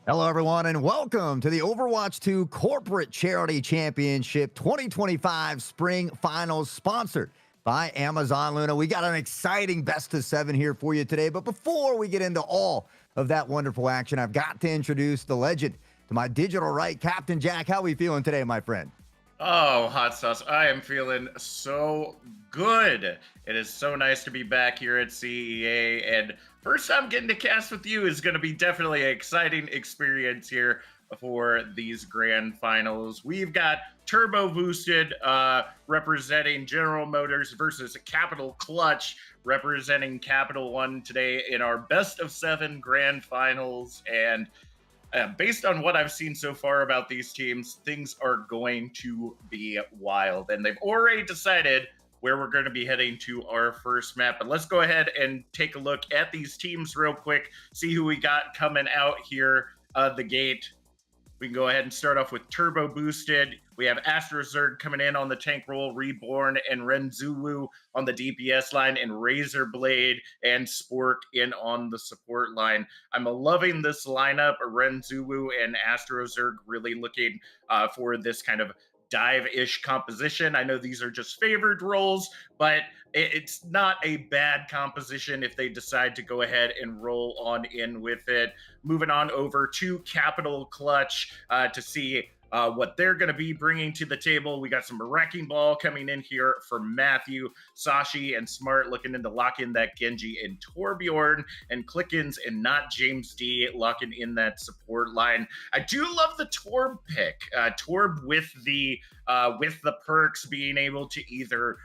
Hello, everyone, and welcome to the Overwatch 2 Corporate Charity Championship 2025 Spring Finals, sponsored by Amazon Luna. We got an exciting best of 7 here for you today. But before we get into all of that wonderful action, I've got to introduce the legend to my digital right, Captain Jack. How are we feeling today, my friend? Oh, hot sauce. I am feeling so good. It is so nice to be back here at CEA. And first time getting to cast with you is going to be definitely an exciting experience here for these grand finals. We've got Turbo Boosted representing General Motors versus Capital Clutch representing Capital One today in our best of 7 grand finals. And based on what I've seen so far about these teams, things are going to be wild. And they've already decided where we're going to be heading to our first map. But let's go ahead and take a look at these teams real quick, see who we got coming out here the gate. We can go ahead and start off with Turbo Boosted. We have Astrozerg coming in on the tank role, Reborn and Renzulu on the DPS line, and Razorblade and Spork in on the support line. I'm loving this lineup. Renzulu and Astrozerg really looking for this kind of dive-ish composition. I know these are just favored roles, but it's not a bad composition if they decide to go ahead and roll on in with it. Moving on over to Capital Clutch to see what they're going to be bringing to the table. We got some Wrecking Ball coming in here for Matthew, Sashi, and Smart looking into lock in that Genji and Torbjorn, and Clickins and not James D locking in that support line. I do love the Torb pick. Torb with the perks, being able to either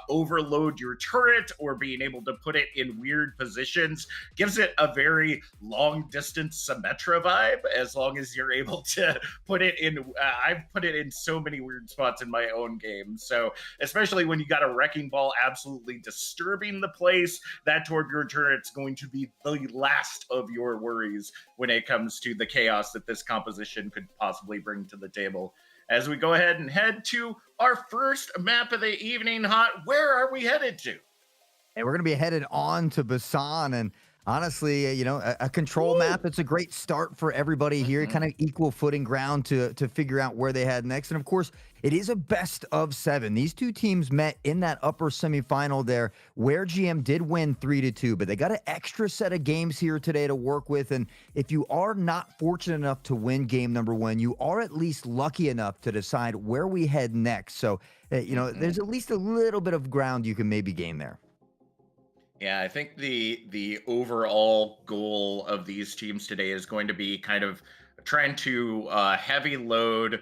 overload your turret or being able to put it in weird positions, gives it a very long distance Symmetra vibe, as long as you're able to put it in. I've put it in so many weird spots in my own game. So especially when you got a Wrecking Ball absolutely disturbing the place, that Torbjorn turret's going to be the last of your worries when it comes to the chaos that this composition could possibly bring to the table. As we go ahead and head to our first map of the evening, Hot, where are we headed to? Hey, we're going to be headed on to Basan, and honestly, a control map. It's a great start for everybody here. Kind of equal footing ground to figure out where they head next. And of course, it is a best of 7. These two teams met in that upper semifinal there, where GM did win 3-2, but they got an extra set of games here today to work with. And if you are not fortunate enough to win game number 1, you are at least lucky enough to decide where we head next. So, there's at least a little bit of ground you can maybe gain there. Yeah, I think the overall goal of these teams today is going to be kind of trying to heavy load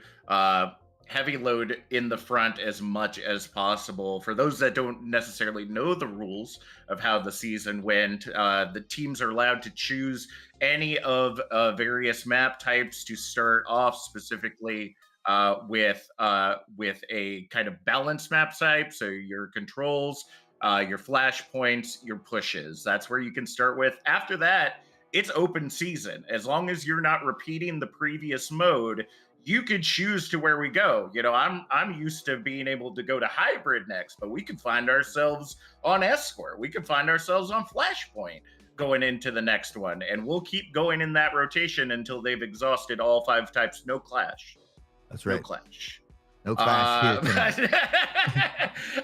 in the front as much as possible. For those that don't necessarily know the rules of how the season went, the teams are allowed to choose any of various map types to start off, specifically with a kind of balanced map type. So your controls, your flashpoints, your pushes. That's where you can start with. After that, it's open season. As long as you're not repeating the previous mode, you could choose to where we go. I'm used to being able to go to hybrid next, but we could find ourselves on escort. We could find ourselves on flashpoint going into the next one, and we'll keep going in that rotation until they've exhausted all 5 types. No clash. That's right. No clash. No clash here.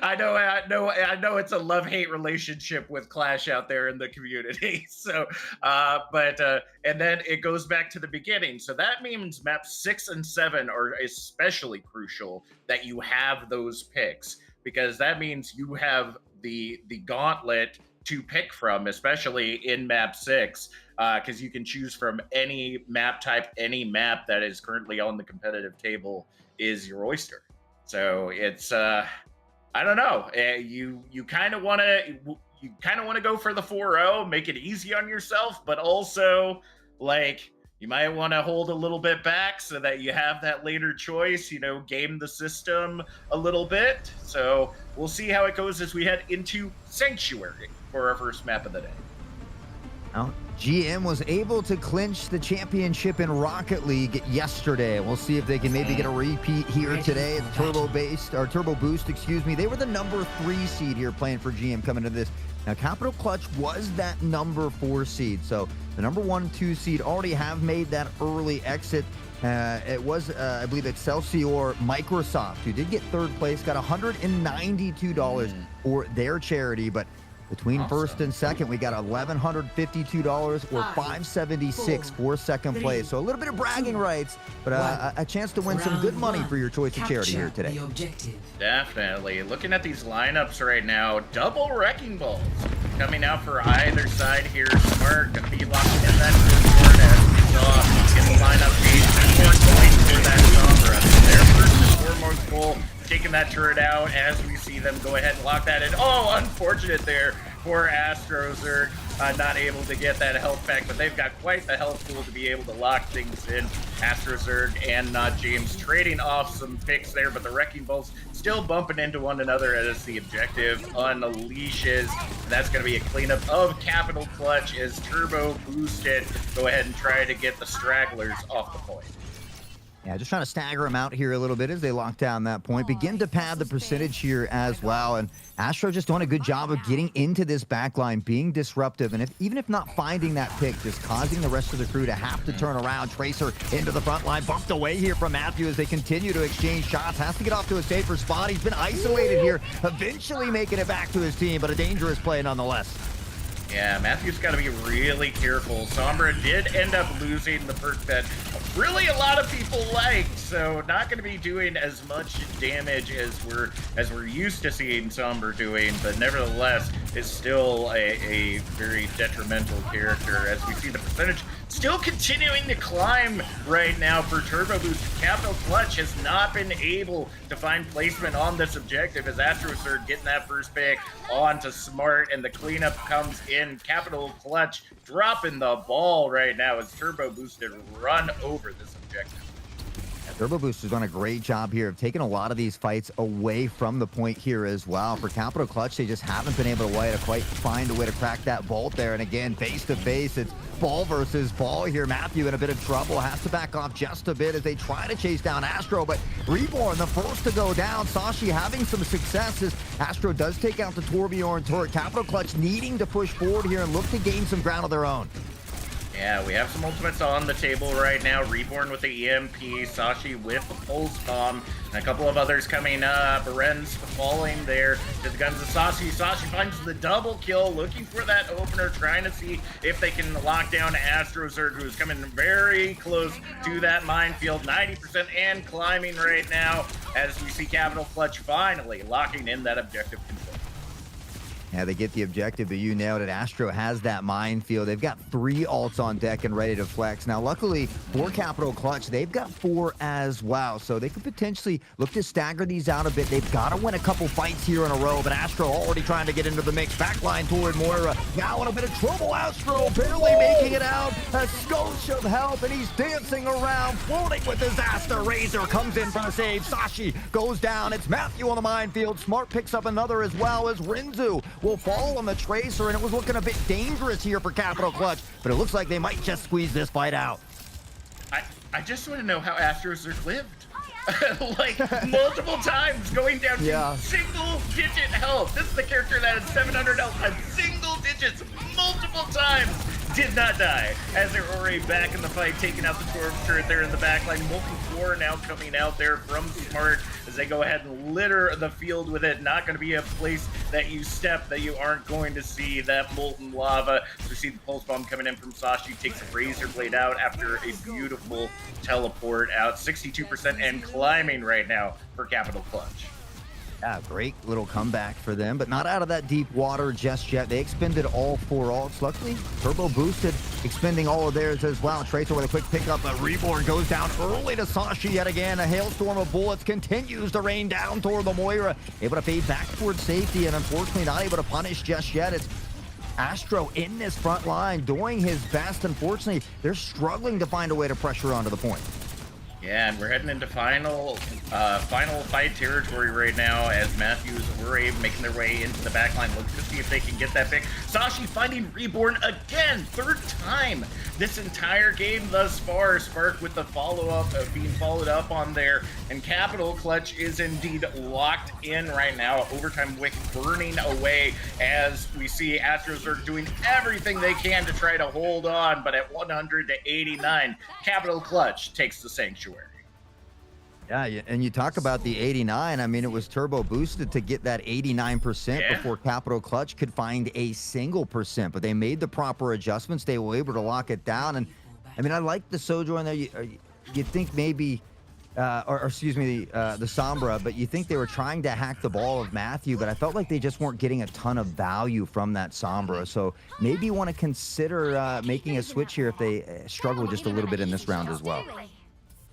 I know it's a love-hate relationship with Clash out there in the community. So, and then it goes back to the beginning. So that means maps 6 and 7 are especially crucial that you have those picks, because that means you have the gauntlet to pick from, especially in map 6, because you can choose from any map type, any map that is currently on the competitive table is your oyster. So it's I don't know. You kind of want to go for the 4-0, make it easy on yourself, but also you might want to hold a little bit back so that you have that later choice, game the system a little bit. So we'll see how it goes as we head into Sanctuary for our first map of the day. Well, GM was able to clinch the championship in Rocket League yesterday. We'll see if they can maybe get a repeat here today. It's Turbo Boost, excuse me. They were the number 3 seed here playing for GM coming to this Now, Capital Clutch was that number 4 seed, so the number 1 and 2 seed already have made that early exit. It was, I believe, Excelsior Microsoft, who did get 3rd place, got $192 for their charity, but between first and second, we got $1,152 or $576 for second place. So a little bit of bragging rights, but a chance to win some good money for your choice of charity here today. Definitely. Looking at these lineups right now, double Wrecking Balls coming out for either side here. Smart going to be locking in that board as we saw in the lineup page. Going for that Sombra. Their first and foremost goal, taking that turret out as we see them go ahead and lock that in. Oh, unfortunate there for AstroZerg. Not able to get that health back, but they've got quite the health pool to be able to lock things in. AstroZerg and Not James trading off some picks there, but the Wrecking Balls still bumping into one another as the objective unleashes. And that's going to be a cleanup of Capital Clutch as Turbo Boosted go ahead and try to get the stragglers off the point. Yeah, just trying to stagger them out here a little bit as they lock down that point. Begin to pad the percentage here as well. And Astro just doing a good job of getting into this backline, being disruptive. And even if not finding that pick, just causing the rest of the crew to have to turn around. Tracer into the front line, bumped away here from Matthew as they continue to exchange shots. Has to get off to a safer spot. He's been isolated here, eventually making it back to his team, but a dangerous play nonetheless. Yeah, Matthew's got to be really careful. Sombra did end up losing the perk that really a lot of people liked, so not going to be doing as much damage as we're used to seeing Sombra doing, but nevertheless is still a very detrimental character as we see the percentage still continuing to climb right now for Turbo Boost. Capital Clutch has not been able to find placement on this objective as AstroZerg getting that first pick onto Smart, and the cleanup comes in. Capital Clutch dropping the ball right now as Turbo Boosted run over this objective. Turbo Boost has done a great job here of taking a lot of these fights away from the point here as well. For Capital Clutch, they just haven't been able to quite find a way to crack that bolt there. And again, face to face, it's ball versus ball here. Matthew in a bit of trouble, has to back off just a bit as they try to chase down Astro, but Reborn the first to go down. Sashi having some success as Astro does take out the Torbjorn turret. Capital Clutch needing to push forward here and look to gain some ground of their own. Yeah, we have some ultimates on the table right now. Reborn with the EMP, Sashi with the Pulse Bomb, and a couple of others coming up. Ren's falling there to the guns of Sashi. Sashi finds the double kill, looking for that opener, trying to see if they can lock down AstroZerg, who's coming very close to that minefield, 90% and climbing right now, as we see Capital Clutch finally locking in that objective control. Yeah, they get the objective, but you nailed it. Astro has that minefield. They've got 3 ults on deck and ready to flex. Now, luckily for Capital Clutch, they've got 4 as well, so they could potentially look to stagger these out a bit. They've got to win a couple fights here in a row, but Astro already trying to get into the mix. Backline toward Moira. Now in a bit of trouble. Astro barely making it out. A skosh of help, and he's dancing around, floating with disaster. Razor comes in for the save. Sashi goes down. It's Matthew on the minefield. Smart picks up another as well as Rinzu will fall on the Tracer, and it was looking a bit dangerous here for Capital Clutch, but it looks like they might just squeeze this fight out. I just want to know how AstroZerg lived. Like, multiple times going down to single-digit health. This is the character that had 700 health at single digits multiple times. Did not die as they're already back in the fight, taking out the Torb turret there in the back line. Molten Core now coming out there from Smart as they go ahead and litter the field with it. Not going to be a place that you step that you aren't going to see that molten lava. So we see the Pulse Bomb coming in from Sashi, takes a Razor Blade out after a beautiful teleport out. 62% and climbing right now for Capital Clutch. Yeah, great little comeback for them, but not out of that deep water just yet. They expended all 4 ults. Luckily, Turbo Boosted expending all of theirs as well. Tracer with a quick pickup. A Reborn goes down early to Sashi yet again. A hailstorm of bullets continues to rain down toward the Moira. Able to fade back towards safety and unfortunately not able to punish just yet. It's Astro in this front line doing his best. Unfortunately, they're struggling to find a way to pressure onto the point. Yeah, and we're heading into final fight territory right now as Matthews were making their way into the backline, looking to see if they can get that pick. Sashi finding Reborn again, third time this entire game thus far. Spark with the follow-up of being followed up on there, and Capital Clutch is indeed locked in right now. Overtime Wick burning away as we see Astros are doing everything they can to try to hold on, but at 100 to 89, Capital Clutch takes the sanctuary. Yeah, and you talk about the 89. I mean, it was turbo boosted to get that 89% before Capital Clutch could find a single percent. But they made the proper adjustments. They were able to lock it down. And I mean, I like the Sojourn there. You think maybe, or excuse me, the Sombra, but you think they were trying to hack the ball of Matthew. But I felt like they just weren't getting a ton of value from that Sombra. So maybe you want to consider making a switch here if they struggle just a little bit in this round as well.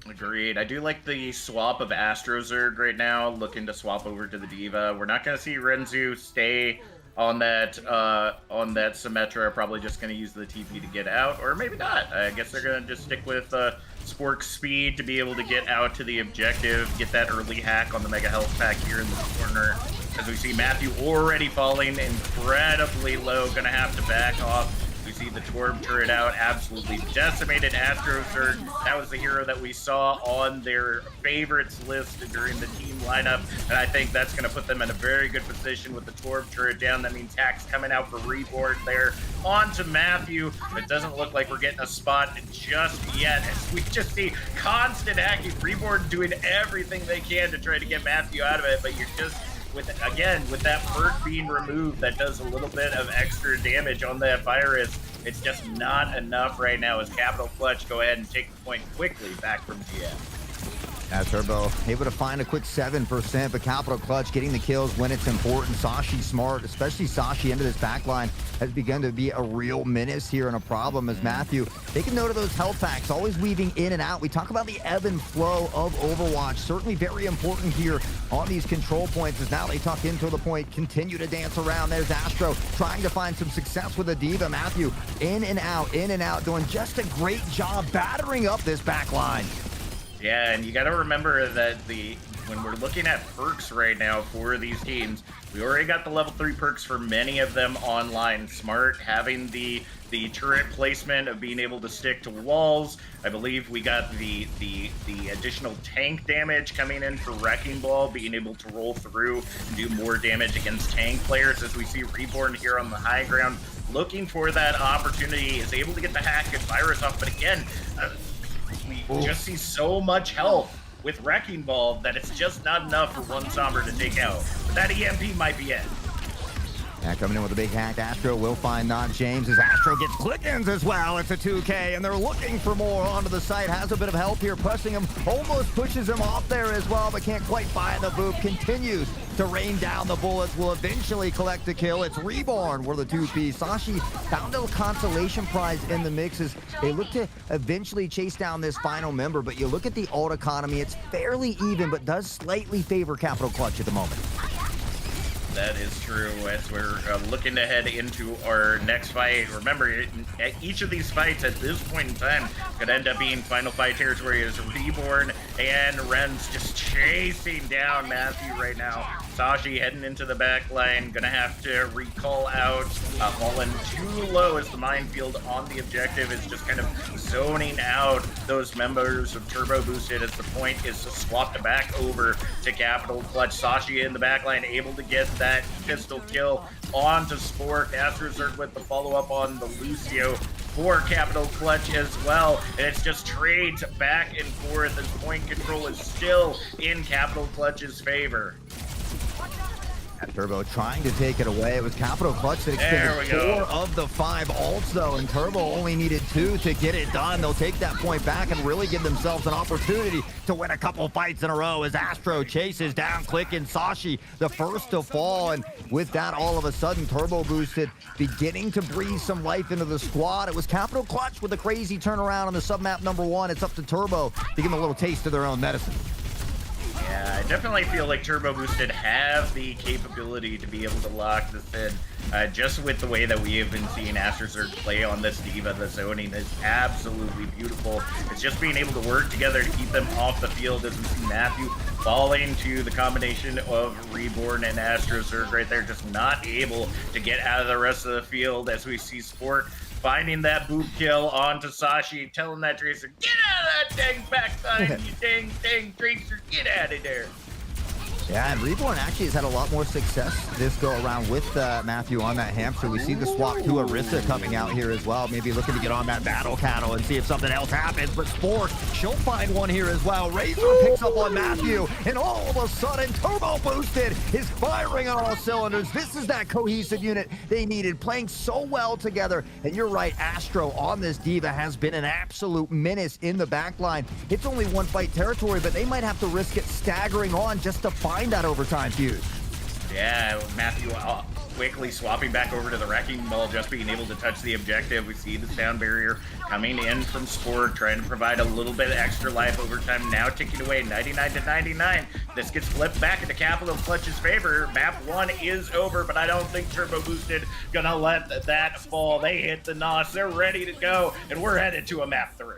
Agreed. I do like the swap of Astrozerg right now, looking to swap over to the Diva. We're not going to see Renzu stay on that Symmetra. Probably just going to use the TP to get out, or maybe not. I guess they're going to just stick with Spork's speed to be able to get out to the objective, get that early hack on the Mega Health Pack here in the corner. As we see Matthew already falling incredibly low, going to have to back off. We see the Torb turret out, absolutely decimated Astrozerg. That was the hero that we saw on their favorites list during the team lineup, and I think that's going to put them in a very good position with the Torb turret down. That means Hack's coming out for Reborn there. On to Matthew. It doesn't look like we're getting a spot just yet, as we just see constant hacking. Reborn doing everything they can to try to get Matthew out of it, but you're just... with that perk being removed, that does a little bit of extra damage on that virus. It's just not enough right now as Capital Clutch go ahead and take the point quickly back from GM. Yeah, Turbo able to find a quick 7%, but Capital Clutch getting the kills when it's important. Sashi smart, especially Sashi into this backline, has begun to be a real menace here and a problem as Matthew taking note of those health packs, always weaving in and out. We talk about the ebb and flow of Overwatch, certainly very important here on these control points as now they tuck into the point, continue to dance around. There's Astro trying to find some success with the Diva. Matthew in and out, doing just a great job battering up this backline. Yeah, and you got to remember that when we're looking at perks right now for these teams, we already got the level 3 perks for many of them online. Smart, having the turret placement of being able to stick to walls. I believe we got the additional tank damage coming in for Wrecking Ball, being able to roll through and do more damage against tank players, as we see Reborn here on the high ground, looking for that opportunity, is able to get the hack and virus off, but again, we just see so much health with Wrecking Ball that it's just not enough for one Sombra to take out. But that EMP might be it. Yeah, coming in with a big hack, Astro will find not James as Astro gets click-ins as well. It's a 2K, and they're looking for more onto the site. Has a bit of help here, pressing him, almost pushes him off there as well, but can't quite find the boop. Continues to rain down the bullets, will eventually collect the kill. It's Reborn for the 2P. Sashi found a consolation prize in the mix as they look to eventually chase down this final member, but you look at the ult economy, it's fairly even, but does slightly favor Capital Clutch at the moment. That is true, as we're looking to head into our next fight. Remember, each of these fights at this point in time could end up being final fight territory as Reborn and Ren's just chasing down Matthew right now. Sashi heading into the back line, gonna have to recall out, falling too low as the minefield on the objective is just kind of zoning out those members of Turbo Boosted as the point is swapped back over to Capital Clutch. Sashi in the back line able to get that pistol kill onto Spork. Astrozerg with the follow-up on the Lucio for Capital Clutch as well. And it's just trades back and forth as point control is still in Capital Clutch's favor. Turbo trying to take it away. It was Capital Clutch that extended 4 of the 5 ults, though, and Turbo only needed 2 to get it done. They'll take that point back and really give themselves an opportunity to win a couple fights in a row as Astro chases down Click and Sashi, the first to fall. And with that, all of a sudden, Turbo Boosted beginning to breathe some life into the squad. It was Capital Clutch with a crazy turnaround on the submap number 1. It's up to Turbo to give them a little taste of their own medicine. Yeah, I definitely feel like Turbo Boosted have the capability to be able to lock this in. Just with the way that we have been seeing Astrozerg play on this Diva, the zoning is absolutely beautiful. It's just being able to work together to keep them off the field as we see Matthew falling to the combination of Reborn and Astrozerg right there, just not able to get out of the rest of the field as we see Sport finding that boot kill onto Sashi, telling that Tracer, get out of that dang backside, you dang Tracer, get out of there. Yeah, and Reborn actually has had a lot more success this go around with Matthew on that hamster. We see the swap to Arissa coming out here as well, maybe looking to get on that battle cattle and see if something else happens. But Sport, she'll find one here as well. Razor picks up on Matthew, and all of a sudden, Turbo Boosted is firing on all cylinders. This is that cohesive unit they needed, playing so well together. And you're right, Astro on this Diva has been an absolute menace in the backline. It's only one fight territory, but they might have to risk it staggering on just to find that overtime fuse. Yeah, Matthew quickly swapping back over to the wrecking ball, just being able to touch the objective. We see the sound barrier coming in from Sport, trying to provide a little bit of extra life. Overtime now ticking away, 99 to 99. This gets flipped back into Capital Clutch's favor. Map 1 is over, but I don't think Turbo Boosted gonna let that fall. They hit the NOS, they're ready to go, and we're headed to a map 3.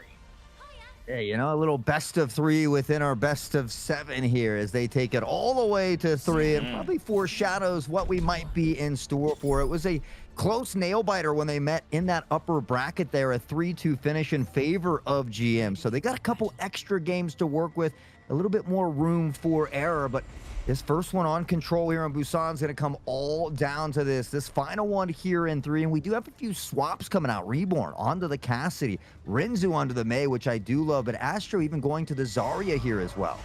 Hey, you know, a little best of 3 within our best of 7 here as they take it all the way to 3 and probably foreshadows what we might be in store for. It was a close nail biter when they met in that upper bracket there, a 3-2 finish in favor of GM. So they got a couple extra games to work with, a little bit more room for error, but this first one on Control here on Busan is going to come all down to this final one here in 3. And we do have a few swaps coming out. Reborn onto the Cassidy, Renzu onto the Mei, which I do love, but Astro even going to the Zarya here as well.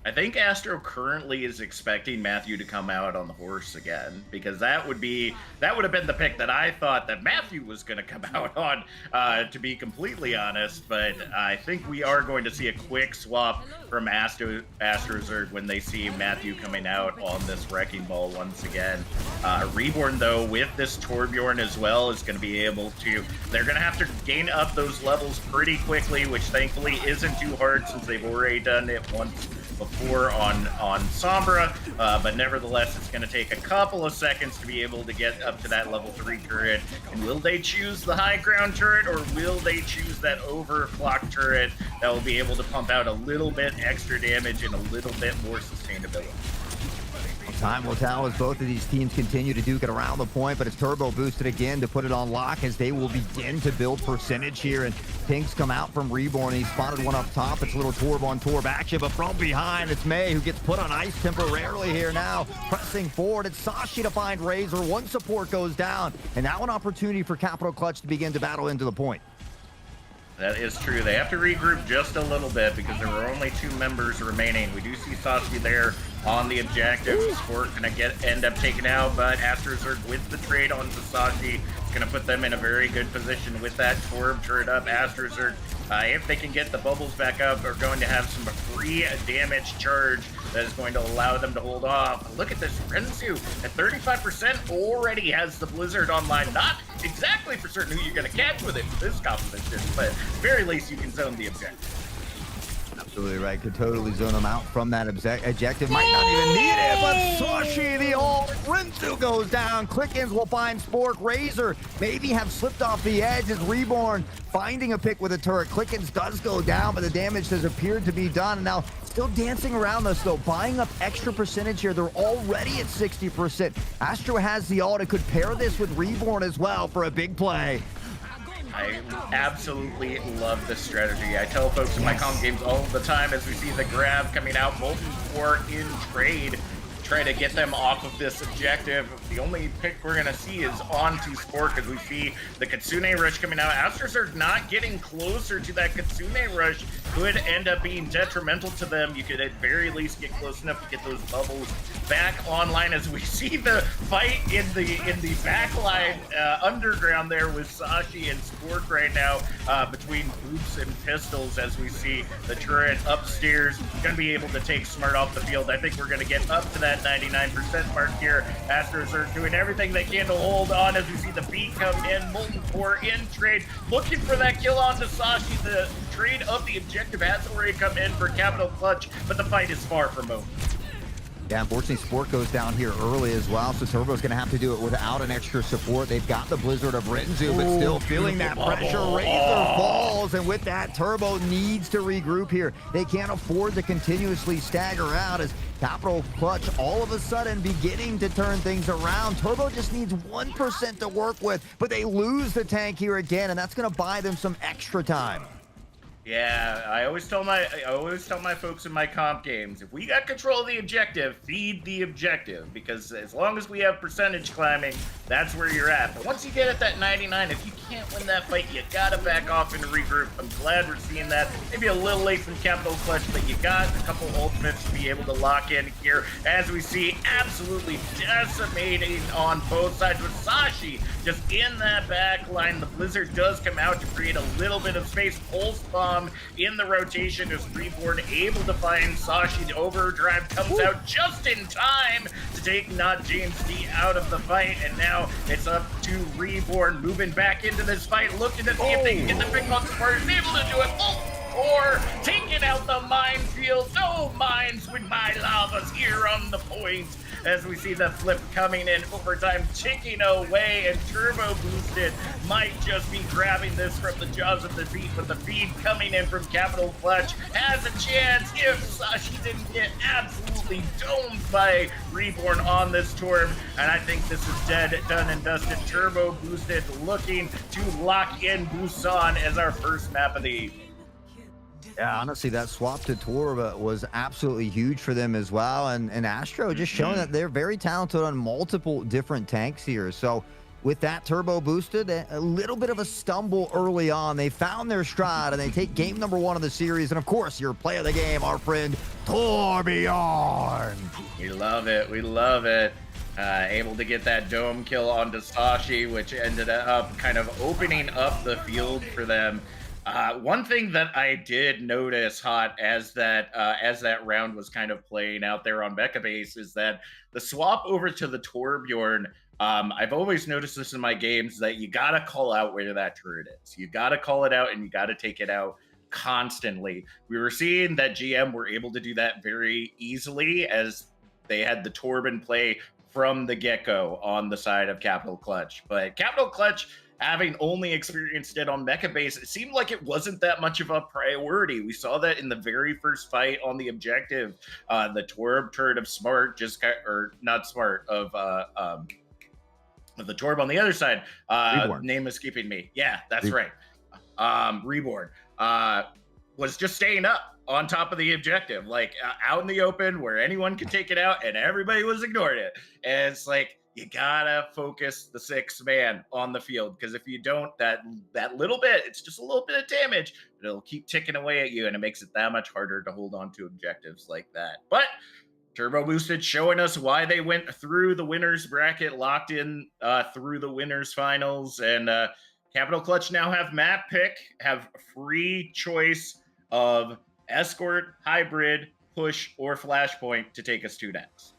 I think Astro currently is expecting Matthew to come out on the horse again, because that would have been the pick that I thought that Matthew was going to come out on, to be completely honest. But I think we are going to see a quick swap from Astrozerg when they see Matthew coming out on this wrecking ball once again. Reborn, though, with this Torbjorn as well, is going to be able to, they're going to have to gain up those levels pretty quickly, which thankfully isn't too hard since they've already done it once before on Sombra, but nevertheless, it's going to take a couple of seconds to be able to get up to that level 3 turret. And will they choose the high ground turret, or will they choose that overclock turret that will be able to pump out a little bit extra damage and a little bit more sustainability? Time will tell as both of these teams continue to duke it around the point, but it's Turbo Boosted again to put it on lock as they will begin to build percentage here. And pinks come out from Reborn. He spotted one up top. It's a little Torb on Torb action, but from behind, it's Mei who gets put on ice temporarily here now. Pressing forward, it's Sashi to find Razor. One support goes down, and now an opportunity for Capital Clutch to begin to battle into the point. That is true. They have to regroup just a little bit because there were only 2 members remaining. We do see Sashi there on the objective. Sport gonna end up taken out, but Astrozerg with the trade on Sashi is gonna put them in a very good position with that Torb turret up. Astrozerg, if they can get the bubbles back up, are going to have some free damage charge that is going to allow them to hold off. Look at this, Renzu at 35% already has the Blizzard online. Not exactly for certain who you're going to catch with it for this competition, but at the very least you can zone the objective. Absolutely right. Could totally zone them out from that objective. Might not even need it, but Sashi the ult. Renzu goes down. Click-ins will find Spork. Razor maybe have slipped off the edge as Reborn finding a pick with a turret. Click-ins does go down, but the damage has appeared to be done. And now still dancing around this though, buying up extra percentage here. They're already at 60%. Astro has the ult. It could pair this with Reborn as well for a big play. I absolutely love this strategy. I tell folks in my comm games all the time as we see the grab coming out, Molten Core in trade, try to get them off of this objective. The only pick we're going to see is onto Sport because we see the Kitsune Rush coming out. Astrozerg not getting closer to that Kitsune Rush could end up being detrimental to them. You could at very least get close enough to get those bubbles back online as we see the fight in the backline underground there with Sashi and Sport right now between boots and pistols as we see the turret upstairs going to be able to take Smart off the field. I think we're going to get up to that 99% mark here. Astros are doing everything they can to hold on as we see the beat come in. Molten Core in trade, looking for that kill onto Sashi. The trade of the objective has already come in for Capital Clutch, but the fight is far from over. Yeah, unfortunately, Sport goes down here early as well, so Turbo's going to have to do it without an extra support. They've got the Blizzard of Rinzu, but still feeling that pressure. Razor falls, and with that, Turbo needs to regroup here. They can't afford to continuously stagger out as Capital Clutch all of a sudden beginning to turn things around. Turbo just needs 1% to work with, but they lose the tank here again, and that's going to buy them some extra time. Yeah, I always tell my folks in my comp games, if we got control of the objective, feed the objective, because as long as we have percentage climbing, that's where you're at. But once you get at that 99, if you can't win that fight, you gotta back off and regroup. I'm glad we're seeing that. Maybe a little late from Capital Clutch, but you got a couple ultimates to be able to lock in here, as we see absolutely decimating on both sides with Sashi just in that back line. The Blizzard does come out to create a little bit of space. Pulse bomb in the rotation is Reborn able to find Sashi. The overdrive comes out just in time to take Not James D out of the fight, and now it's up to Reborn moving back into this fight, looking to see if they can get the big bucks first, able to do it. Or taking out the minefield. No mines with my lavas here on the point, as we see the flip coming in, overtime ticking away, and Turbo Boosted might just be grabbing this from the jaws of the beast, but the feed coming in from Capital Clutch has a chance if Sashi didn't get absolutely domed by Reborn on this Torb, and I think this is dead, done, and dusted. Turbo Boosted looking to lock in Busan as our first map of the evening. Yeah, honestly, that swap to Torb was absolutely huge for them as well. And Astro just showing that they're very talented on multiple different tanks here. So with that Turbo boosted, a little bit of a stumble early on. They found their stride, and they take game number 1 of the series. And, of course, your play of the game, our friend Torbjorn. We love it. We love it. Able to get that dome kill onto Sashi, which ended up kind of opening up the field for them. One thing that I did notice, Hot, as that round was kind of playing out there on Mecha Base, is that the swap over to the Torbjorn, I've always noticed this in my games, that you gotta call out where that turret is. You gotta call it out, and you gotta take it out constantly. We were seeing that GM were able to do that very easily, as they had the Torb in play from the get-go on the side of Capital Clutch. But Capital Clutch, having only experienced it on Mecha Base, it seemed like it wasn't that much of a priority. We saw that in the very first fight on the objective. The Torb turret of Smart or not Smart, of the Torb on the other side. Name escaping me. Yeah, that's right. Reborn was just staying up on top of the objective, like out in the open where anyone could take it out, and everybody was ignoring it. And it's like, you gotta focus the 6th man on the field, because if you don't, that little bit, it's just a little bit of damage, but it'll keep ticking away at you, and it makes it that much harder to hold on to objectives like that. But Turbo Boosted showing us why they went through the winners bracket, locked in through the winners finals, and Capital Clutch now have map pick, have free choice of Escort, Hybrid, Push, or Flashpoint to take us to next.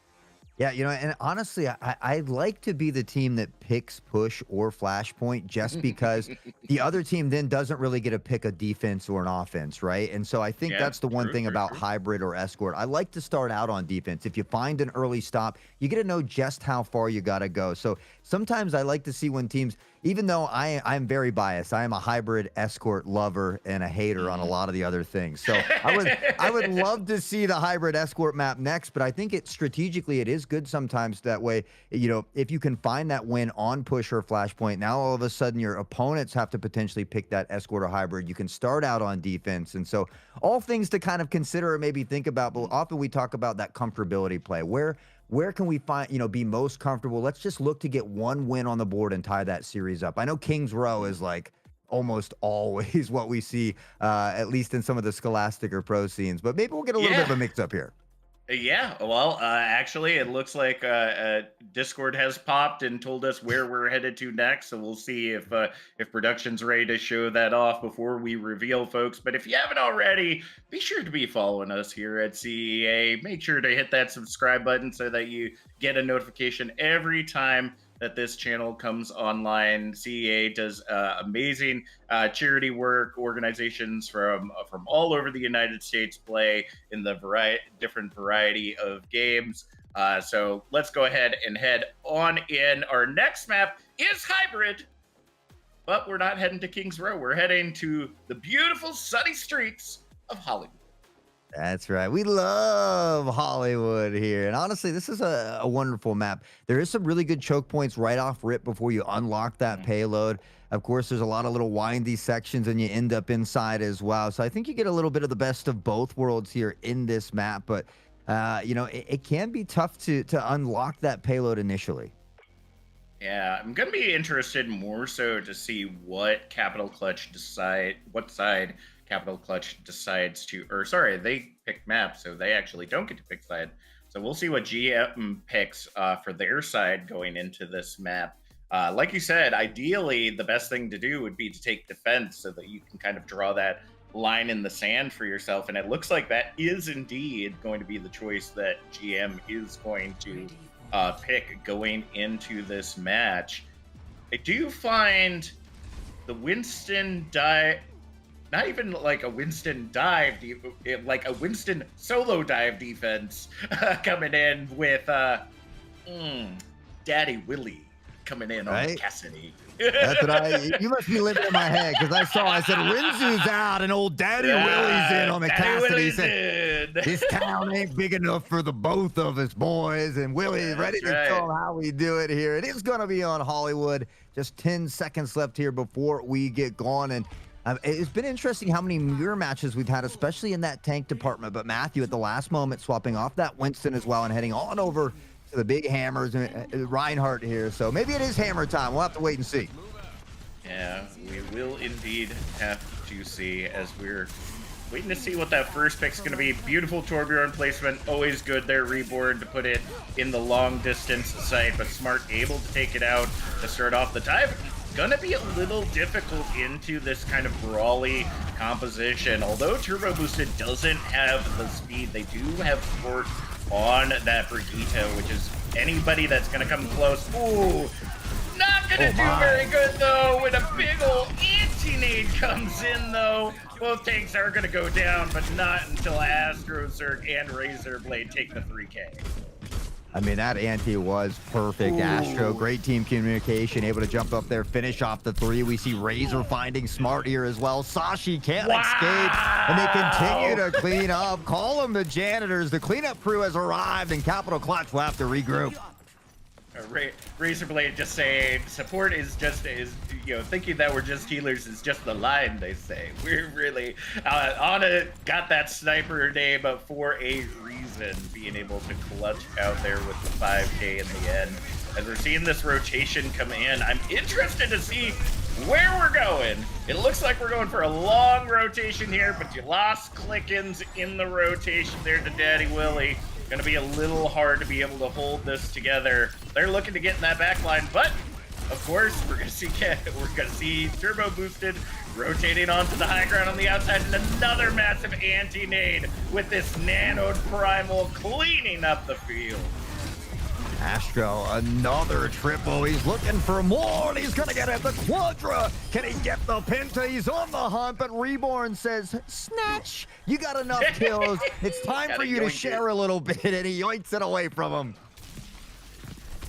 Yeah, and honestly, I'd like to be the team that picks Push or Flashpoint, just because the other team then doesn't really get to pick a defense or an offense, right? And so I think that's the one thing about Hybrid or Escort. I like to start out on defense. If you find an early stop, you get to know just how far you got to go. So sometimes I like to see when teams, even though I'm very biased, I am a Hybrid Escort lover and a hater on a lot of the other things. So I would love to see the Hybrid Escort map next, but I think strategically it is good sometimes that way. If you can find that win on Push or Flashpoint, now all of a sudden your opponents have to potentially pick that Escort or Hybrid. You can start out on defense. And so all things to kind of consider or maybe think about, but often we talk about that comfortability play. Where can we find, be most comfortable? Let's just look to get one win on the board and tie that series up. I know Kings Row is like almost always what we see, at least in some of the Scholastic or Pro scenes, but maybe we'll get a little bit of a mix up here. Yeah, well, actually, it looks like Discord has popped and told us where we're headed to next. So we'll see if production's ready to show that off before we reveal, folks. But if you haven't already, be sure to be following us here at CEA. Make sure to hit that subscribe button so that you get a notification every time that this channel comes online. CEA does amazing charity work. Organizations from all over the United States play in the different variety of games. So let's go ahead and head on in. Our next map is hybrid, but we're not heading to Kings Row. We're heading to the beautiful sunny streets of Hollywood. That's right. We love Hollywood here. And honestly, this is a wonderful map. There is some really good choke points right off rip before you unlock that payload. Of course, there's a lot of little windy sections and you end up inside as well. So I think you get a little bit of the best of both worlds here in this map. But, it can be tough to unlock that payload initially. Yeah, I'm gonna be interested more so to see what what side Capital Clutch decides to, or sorry, they pick maps, so they actually don't get to pick side. So we'll see what GM picks for their side going into this map. Like you said, ideally, the best thing to do would be to take defense so that you can kind of draw that line in the sand for yourself. And it looks like that is indeed going to be the choice that GM is going to pick going into this match. I do find the Winston not even like a Winston like a Winston solo dive defense coming in with Daddy Willie coming in on Cassidy. That's what you must be living in my head because I said Rinzu's out and old Daddy Willie's in on the Cassidy. Said, this town ain't big enough for the both of us boys, and Willie's ready to show how we do it here. It is going to be on Hollywood. Just 10 seconds left here before we get going, and it's been interesting how many mirror matches we've had, especially in that tank department. But Matthew at the last moment swapping off that Winston as well and heading on over to the big hammers and Reinhardt here. So maybe it is hammer time. We'll have to wait and see. Yeah, we will indeed have to see as we're waiting to see what that first pick's going to be. Beautiful Torbjorn placement. Always good there, Reborn, to put it in the long distance sight. But Smart able to take it out to start off the dive. Gonna be a little difficult into this kind of brawly composition. Although Turbo Boosted doesn't have the speed, they do have support on that Brigitte, which is anybody that's gonna come close. Ooh, not gonna do very good though when a big ol' anti-nade comes in though. Both tanks are gonna go down, but not until Astro Zerg and Razor Blade take the 3K. I mean, that ante was perfect. Ooh. Astro, great team communication, able to jump up there, finish off the 3. We see Razor finding Smart here as well. Sashi can't escape, and they continue to clean up. Call them the janitors. The cleanup crew has arrived, and Capital Clutch will have to regroup. Razorblade just saying support is thinking that we're just healers is just the line they say. We're really Ana got that sniper name for a reason, being able to clutch out there with the 5K in the end. As we're seeing this rotation come in, I'm interested to see where we're going. It looks like we're going for a long rotation here, but you lost Clickens in the rotation there to Daddy Willie. Gonna be a little hard to be able to hold this together. They're looking to get in that back line, but of course we're gonna see Turbo Boosted rotating onto the high ground on the outside, and another massive anti-nade with this Nano Primal cleaning up the field. Astro, another triple. He's looking for more, and he's going to get it. The Quadra. Can he get the Penta? He's on the hunt, but Reborn says, Snatch, you got enough kills. It's time for you to share a little bit, and he yoinks it away from him.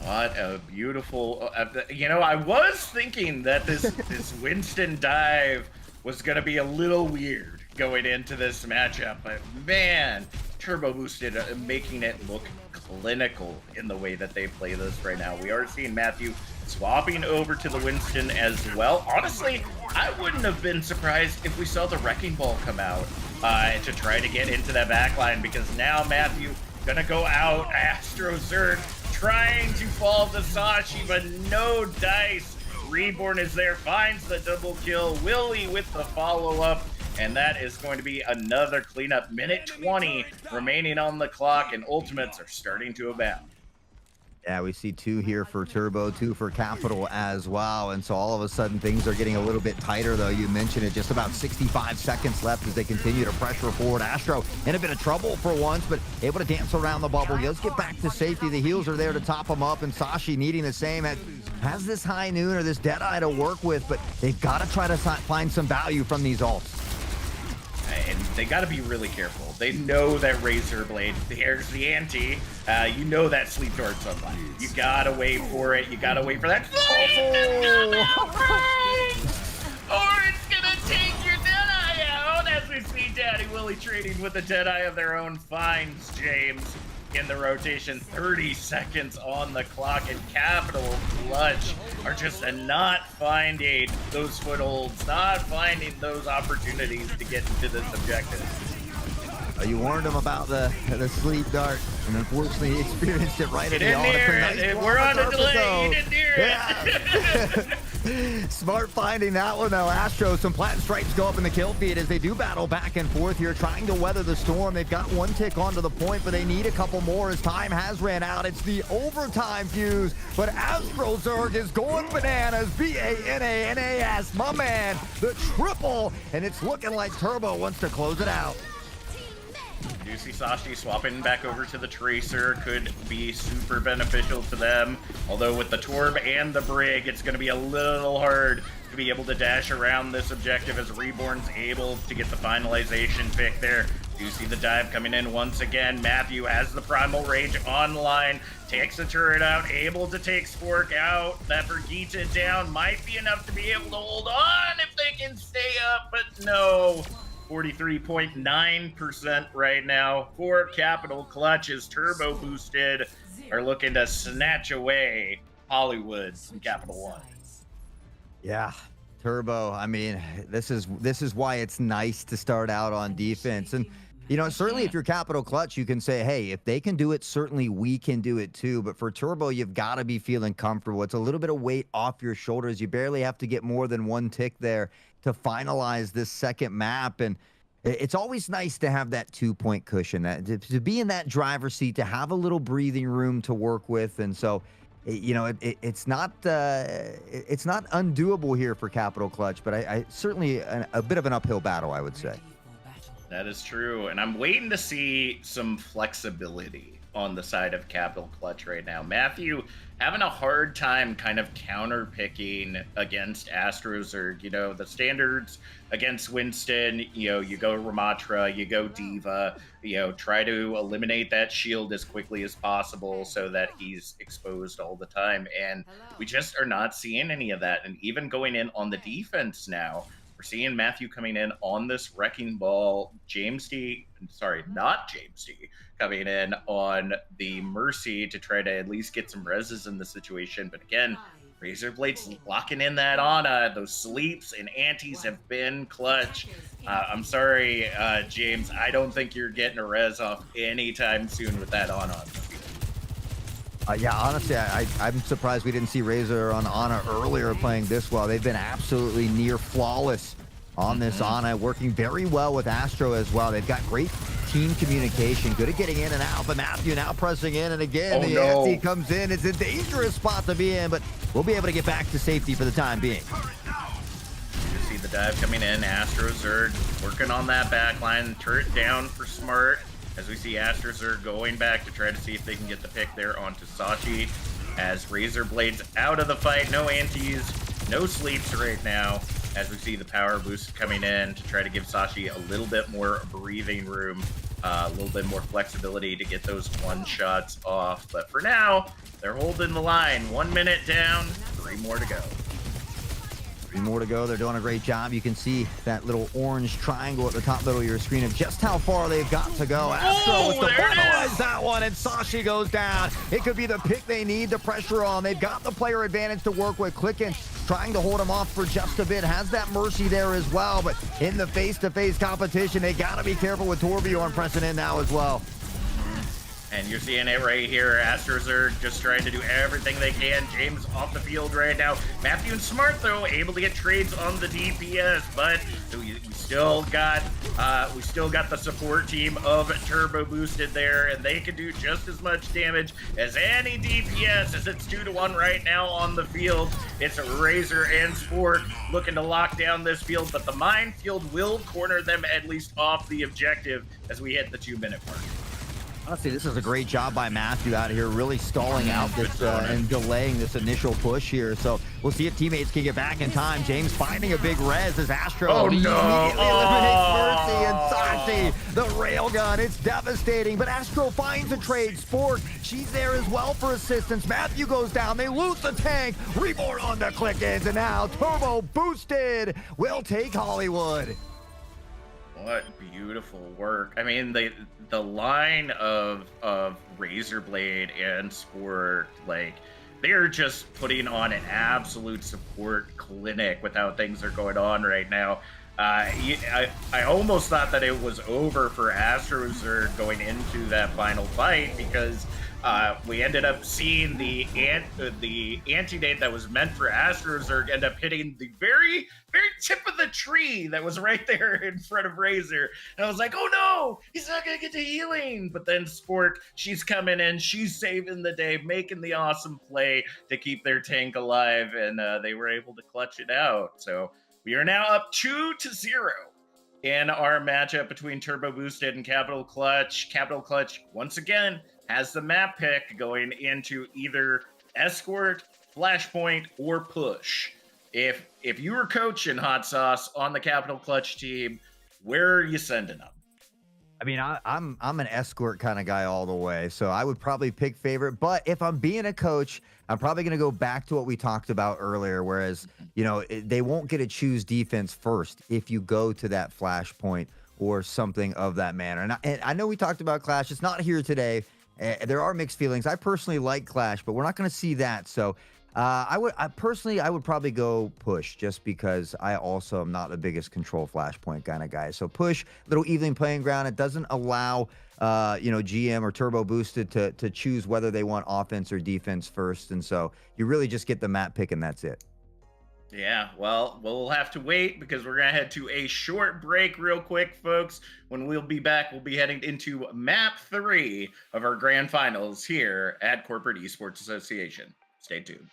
What a beautiful... I was thinking that this Winston dive was going to be a little weird going into this matchup, but man, Turbo Boosted making it look clinical in the way that they play this right now. We are seeing Matthew swapping over to the Winston as well. Honestly, I wouldn't have been surprised if we saw the Wrecking Ball come out to try to get into that backline, because now Matthew gonna go out. Astro Zerg trying to fall to Sashi, but no dice. Reborn is there, finds the double kill. Willie with the follow-up. And that is going to be another cleanup. Minute 20 remaining on the clock, and ultimates are starting to abound. Yeah, we see 2 here for Turbo, 2 for Capital as well. And so all of a sudden things are getting a little bit tighter, though. You mentioned it, just about 65 seconds left as they continue to pressure forward. Astro in a bit of trouble for once, but able to dance around the bubble. Let's get back to safety. The heals are there to top him up, and Sashi needing the same. Has this high noon or this Deadeye to work with, but they've got to try to find some value from these ults. And they got to be really careful. They know that Razor Blade, here's the ante. You know that sleep dart's online. You gotta wait for it. You gotta wait for that. Or it's gonna take your Deadeye out, as we see Daddy Willie trading with the Deadeye of their own finds James in the rotation. 30 seconds on the clock, and Capital Clutch are just not finding those footholds, not finding those opportunities to get into this objective. You warned him about the sleep dart, and unfortunately he experienced it right at the nice. We're on a delay. He didn't hear it. Yeah. Smart finding that one, though. Astro, some platinum stripes go up in the kill feed as they do battle back and forth here, trying to weather the storm. They've got 1 tick onto the point, but they need a couple more as time has ran out. It's the overtime fuse, but Astro Zerg is going bananas. B-A-N-A-N-A-S, my man, the triple, and it's looking like Turbo wants to close it out. You see Sashi swapping back over to the Tracer could be super beneficial to them. Although with the Torb and the Brig, it's going to be a little hard to be able to dash around this objective as Reborn's able to get the finalization pick there. You see the dive coming in once again. Matthew has the Primal Rage online, takes the turret out, able to take Spork out. That Brigitte down might be enough to be able to hold on if they can stay up, but no. 43.9% right now for Capital Clutch as Turbo Boosted are looking to snatch away Hollywood from Capital One. Yeah, Turbo. I mean, this is why it's nice to start out on defense. And you know, certainly if you're Capital Clutch, you can say, hey, if they can do it, certainly we can do it too. But for Turbo, you've got to be feeling comfortable. It's a little bit of weight off your shoulders. You barely have to get more than 1 tick there to finalize this second map. And it's always nice to have that 2-point cushion, that to be in that driver's seat, to have a little breathing room to work with. And so, you know, it's not undoable here for Capital Clutch, but I certainly a bit of an uphill battle, I would say. That is true, and I'm waiting to see some flexibility on the side of Capital Clutch right now. Matthew having a hard time kind of counter picking against Astrozerg. You know, the standards against Winston, you know, you go Ramatra, you go Diva, you know, try to eliminate that shield as quickly as possible so that he's exposed all the time. And we just are not seeing any of that. And even going in on the defense now, we're seeing Matthew coming in on this Wrecking Ball, James D, sorry, not James D, coming in on the Mercy to try to at least get some reses in the situation. But again, Razorblade's locking in that Ana. Those sleeps and antes have been clutch. I'm sorry, James, I don't think you're getting a res off anytime soon with that Ana on the field. Yeah, honestly, I'm surprised we didn't see Razor on Ana earlier playing this well. They've been absolutely near flawless on this Ana, working very well with Astro as well. They've got great team communication, good at getting in and out, but Matthew now pressing in, and again, the ante comes in. It's a dangerous spot to be in, but we'll be able to get back to safety for the time being. You see the dive coming in, Astrozerg working on that back line, turret down for Smart. As we see Astrozerg going back to try to see if they can get the pick there onto Sashi. As Razorblade's out of the fight, no antes, no sleeps right now. As we see the power boost coming in to try to give Sashi a little bit more breathing room, a little bit more flexibility to get those one-shots off. But for now, they're holding the line. 1 minute down, 3 more to go. 3 more to go. They're doing a great job. You can see that little orange triangle at the top middle of your screen of just how far they've got to go. Astro with to finalize that one, and Sashi goes down. It could be the pick they need, the pressure on. They've got the player advantage to work with. Clicking, trying to hold him off for just a bit. Has that Mercy there as well, but in the face-to-face competition, they got to be careful with Torbjorn pressing in now as well. And you're seeing it right here. Astros are just trying to do everything they can. James off the field right now. Matthew and Smart, though, able to get trades on the DPS, but we still got the support team of Turbo Boosted there, and they can do just as much damage as any DPS, as it's 2-1 right now on the field. It's Razor and Sport looking to lock down this field, but the minefield will corner them at least off the objective as we hit the 2-minute mark. Honestly, this is a great job by Matthew out here, really stalling out this and delaying this initial push here. So we'll see if teammates can get back in time. James finding a big res as Astro immediately eliminates Mercy and Sashi. The railgun, it's devastating, but Astro finds a trade. Sport, she's there as well for assistance. Matthew goes down, they loot the tank. Reborn on the click-ins, and now Turbo Boosted will take Hollywood. What beautiful work. I mean, the line of Razorblade and Sport, like, they're just putting on an absolute support clinic with how things are going on right now. I almost thought that it was over for Astros going into that final fight, because we ended up seeing the anti-nade that was meant for Astros end up hitting the very tip of the tree that was right there in front of Razor. And I was like, oh no, he's not gonna get to healing. But then Sport, she's coming in, she's saving the day, making the awesome play to keep their tank alive, and they were able to clutch it out. So we are now up 2-0 in our matchup between Turbo Boosted and Capital Clutch. Capital Clutch, once again, has the map pick going into either Escort, Flashpoint, or Push. If you were coaching Hot Sauce on the Capital Clutch team, where are you sending them? I mean, I'm an Escort kind of guy all the way, so I would probably pick favorite. But if I'm being a coach, I'm probably going to go back to what we talked about earlier, whereas, you know, they won't get to choose defense first if you go to that Flashpoint or something of that manner. And I know we talked about Clash. It's not here today. There are mixed feelings. I personally like Clash, but we're not going to see that. So I would probably go Push, just because I also am not the biggest control Flashpoint kind of guy. So Push, little evening playing ground. It doesn't allow GM or Turbo Boosted to choose whether they want offense or defense first, and so you really just get the map pick and that's it. Yeah, well, we'll have to wait, because we're going to head to a short break real quick, folks. When we'll be back, we'll be heading into map 3 of our grand finals here at Corporate Esports Association. Stay tuned.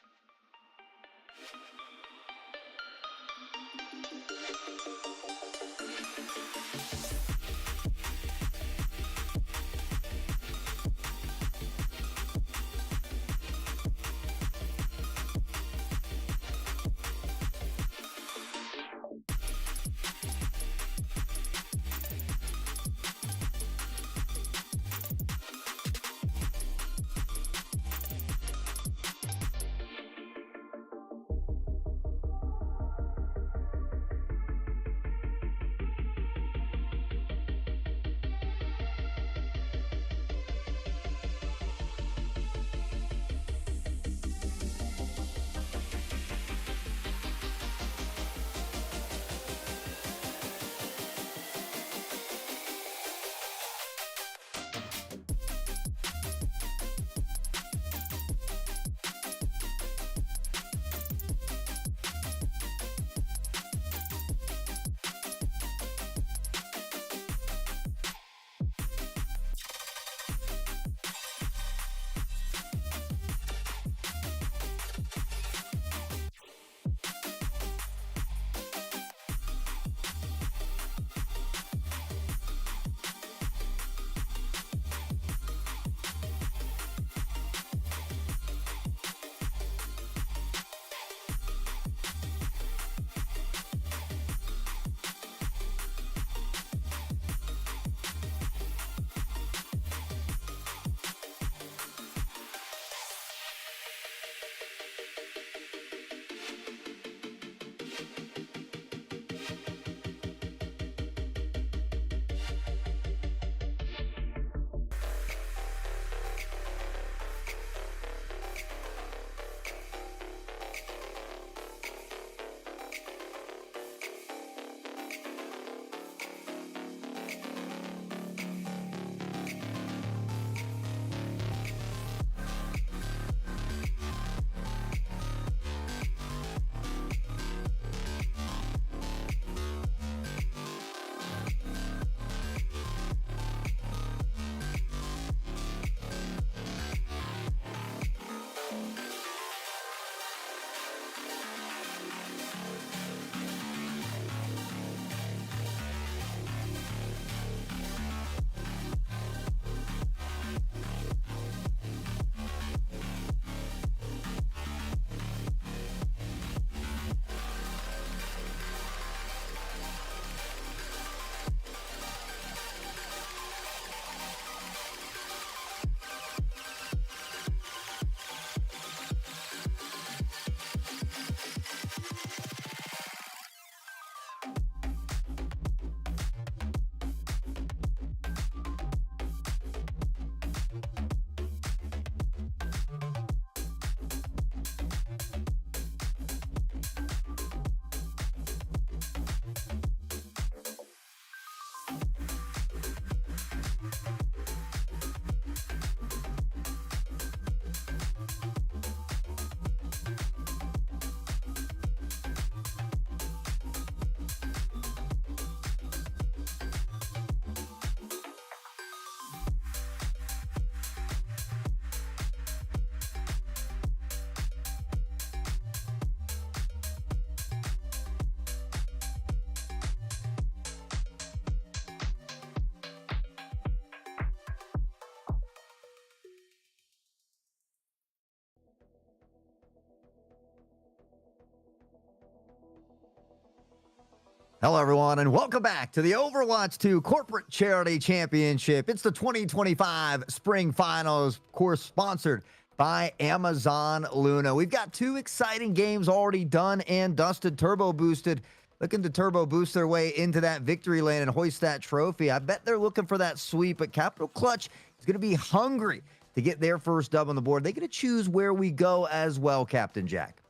Hello, everyone, and welcome back to the Overwatch 2 Corporate Charity Championship. It's the 2025 Spring Finals, of course, sponsored by Amazon Luna. We've got two exciting games already done and dusted, turbo boosted, looking to turbo boost their way into that victory lane and hoist that trophy. I bet they're looking for that sweep, but Capital Clutch is going to be hungry to get their first dub on the board. They're going to choose where we go as well, Captain Jack.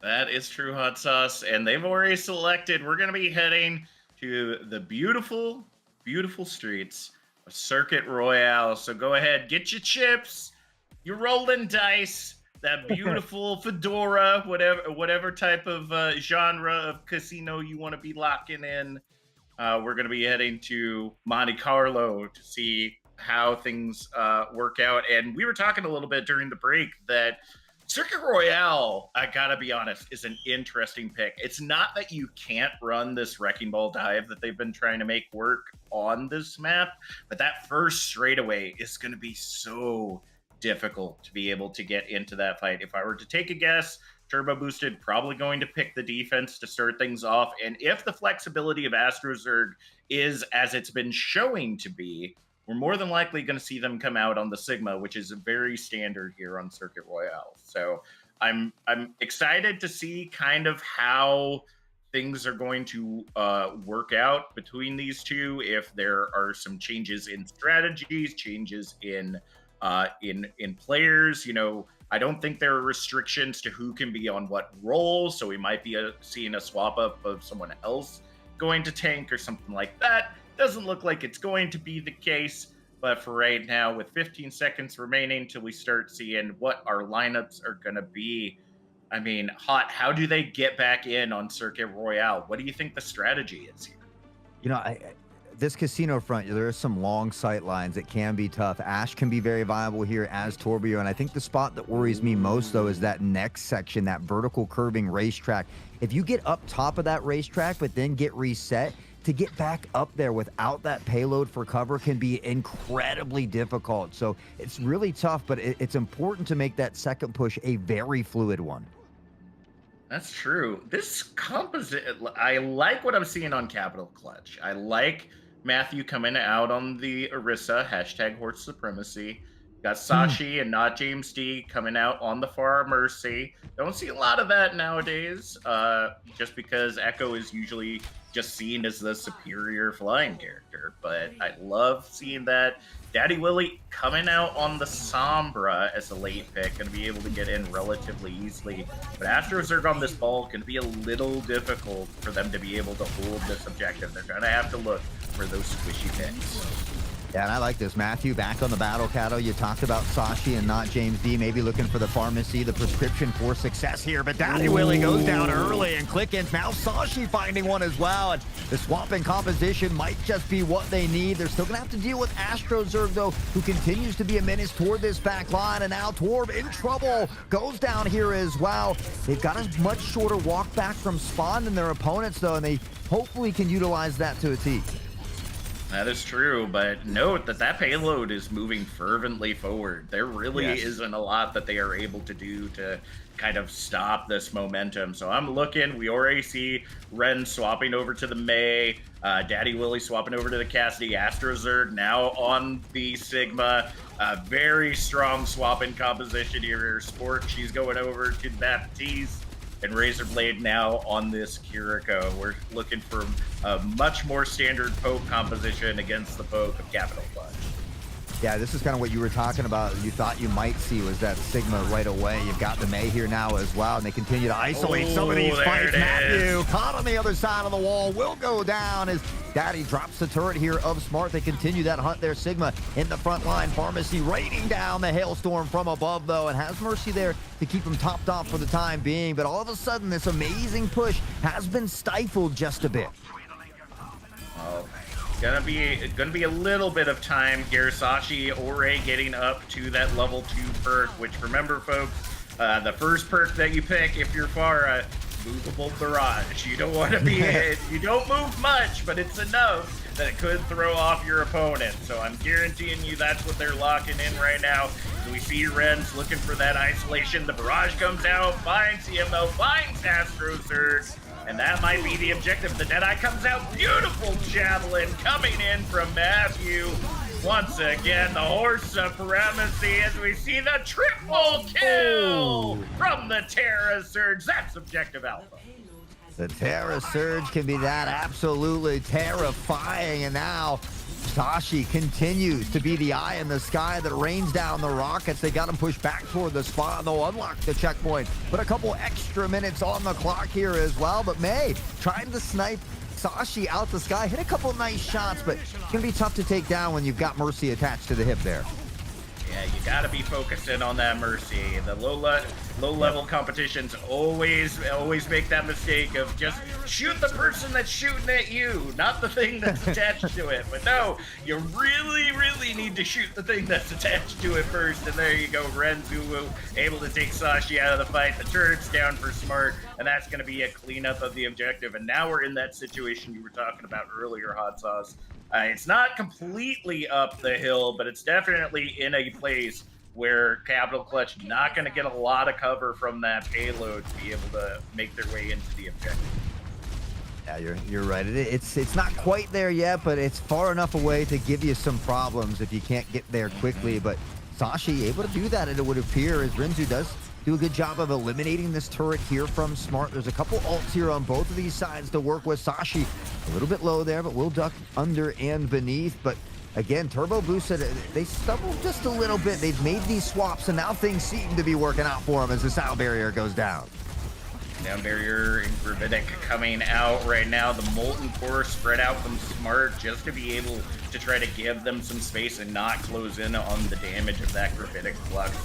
That is true, Hot Sauce. And they've already selected. We're going to be heading to the beautiful, beautiful streets of Circuit Royale. So go ahead, get your chips, your rolling dice, that beautiful fedora, whatever type of genre of casino you want to be locking in. We're going to be heading to Monte Carlo to see how things work out. And we were talking a little bit during the break that Circuit Royale, I gotta be honest, is an interesting pick. It's not that you can't run this Wrecking Ball dive that they've been trying to make work on this map, but that first straightaway is going to be so difficult to be able to get into that fight. If I were to take a guess, Turbo Boosted probably going to pick the defense to start things off, and if the flexibility of AstroZerg is as it's been showing to be, we're more than likely going to see them come out on the Sigma, which is very standard here on Circuit Royale. So I'm excited to see kind of how things are going to work out between these two. If there are some changes in strategies, changes in players, I don't think there are restrictions to who can be on what role. So we might be seeing a swap up of someone else going to tank or something like that. Doesn't look like it's going to be the case, but for right now, with 15 seconds remaining till we start seeing what our lineups are going to be, I mean, Hot, how do they get back in on Circuit Royale? What do you think the strategy is here? This casino front, there are some long sight lines that can be tough. Ash can be very viable here as Torbjorn, and I think the spot that worries me most, though, is that next section, that vertical curving racetrack. If you get up top of that racetrack, but then get reset, to get back up there without that payload for cover can be incredibly difficult. So it's really tough, but it's important to make that second push a very fluid one. That's true. This composite, I like what I'm seeing on Capital Clutch. I like Matthew coming out on the Orisa, hashtag Horse Supremacy. Got Sashi and not James D coming out on the Far Mercy. Don't see a lot of that nowadays, just because Echo is usually just seen as the superior flying character. But I love seeing that. Daddy Willie coming out on the Sombra as a late pick, going to be able to get in relatively easily. But AstroZerg on this ball can be a little difficult for them to be able to hold this objective. They're going to have to look for those squishy picks. Yeah, and I like this. Matthew back on the battle cattle. You talked about Sashi and not James D. Maybe looking for the pharmacy, the prescription for success here. But Daddy Willie goes down early and click-ins. Now Sashi finding one as well. And the swapping composition might just be what they need. They're still going to have to deal with AstroZerg, though, who continues to be a menace toward this back line. And now Torb in trouble. Goes down here as well. They've got a much shorter walk back from spawn than their opponents, though, and they hopefully can utilize that to a T. That is true, but note that payload is moving fervently forward. There really isn't a lot that they are able to do to kind of stop this momentum. So I'm looking. We already see Ren swapping over to the Mei, Daddy Willie swapping over to the Cassidy, AstroZerg now on the Sigma. Very strong swapping composition here. Sport, she's going over to the Baptiste. And Razorblade now on this Kiriko. We're looking for a much more standard poke composition against the poke of Capital Clutch. Yeah, this is kind of what you were talking about. You thought you might see was that Sigma right away. You've got the Mei here now as well, and they continue to isolate some of these fights. Matthew caught on the other side of the wall, will go down as Daddy drops the turret here of Smart. They continue that hunt there. Sigma in the front line. Pharmacy raining down the hailstorm from above, though, and has Mercy there to keep him topped off for the time being. But all of a sudden, this amazing push has been stifled just a bit. Oh, gonna be a little bit of time here. Sashi Ore getting up to that level 2 perk, which remember, folks, the first perk that you pick if you're Pharah, movable barrage. You don't want to be you don't move much, but it's enough that it could throw off your opponent. So I'm guaranteeing you that's what they're locking in right now. So we see Ren's looking for that isolation. The barrage comes out, finds CMO, finds AstroZerg. and that might be the objective. The Deadeye comes out, beautiful javelin coming in from Matthew. Once again, the horse supremacy as we see the triple kill from the Terra Surge. That's objective alpha. The Terra Surge can be that absolutely terrifying, and now Sashi continues to be the eye in the sky that rains down the rockets. They got him pushed back toward the spot, and they'll unlock the checkpoint. Put a couple extra minutes on the clock here as well, but May trying to snipe Sashi out the sky, hit a couple nice shots, but it's going to be tough to take down when you've got Mercy attached to the hip there. Yeah, you got to be focusing on that Mercy. The low-level competitions always make that mistake of just shoot the person that's shooting at you, not the thing that's attached to it. But no, you really need to shoot the thing that's attached to it first. And there you go, Renzu able to take Sashi out of the fight. The turret's down for Smart, and that's going to be a cleanup of the objective. And now we're in that situation you were talking about earlier, Hot Sauce. It's not completely up the hill, but it's definitely in a place where Capital Clutch not going to get a lot of cover from that payload to be able to make their way into the objective. Yeah, you're right. It's not quite there yet, but it's far enough away to give you some problems if you can't get there quickly. But Sashi able to do that, it would appear, as Renzu does do a good job of eliminating this turret here from Smart. There's a couple ults here on both of these sides to work with. Sashi a little bit low there, but will duck under and beneath. But again, Turbo boosted, they stumbled just a little bit. They've made these swaps, and now things seem to be working out for them as the sound barrier goes down. Down barrier and Gravitic coming out right now. The Molten Core spread out from Smart just to be able to try to give them some space and not close in on the damage of that Gravitic flux.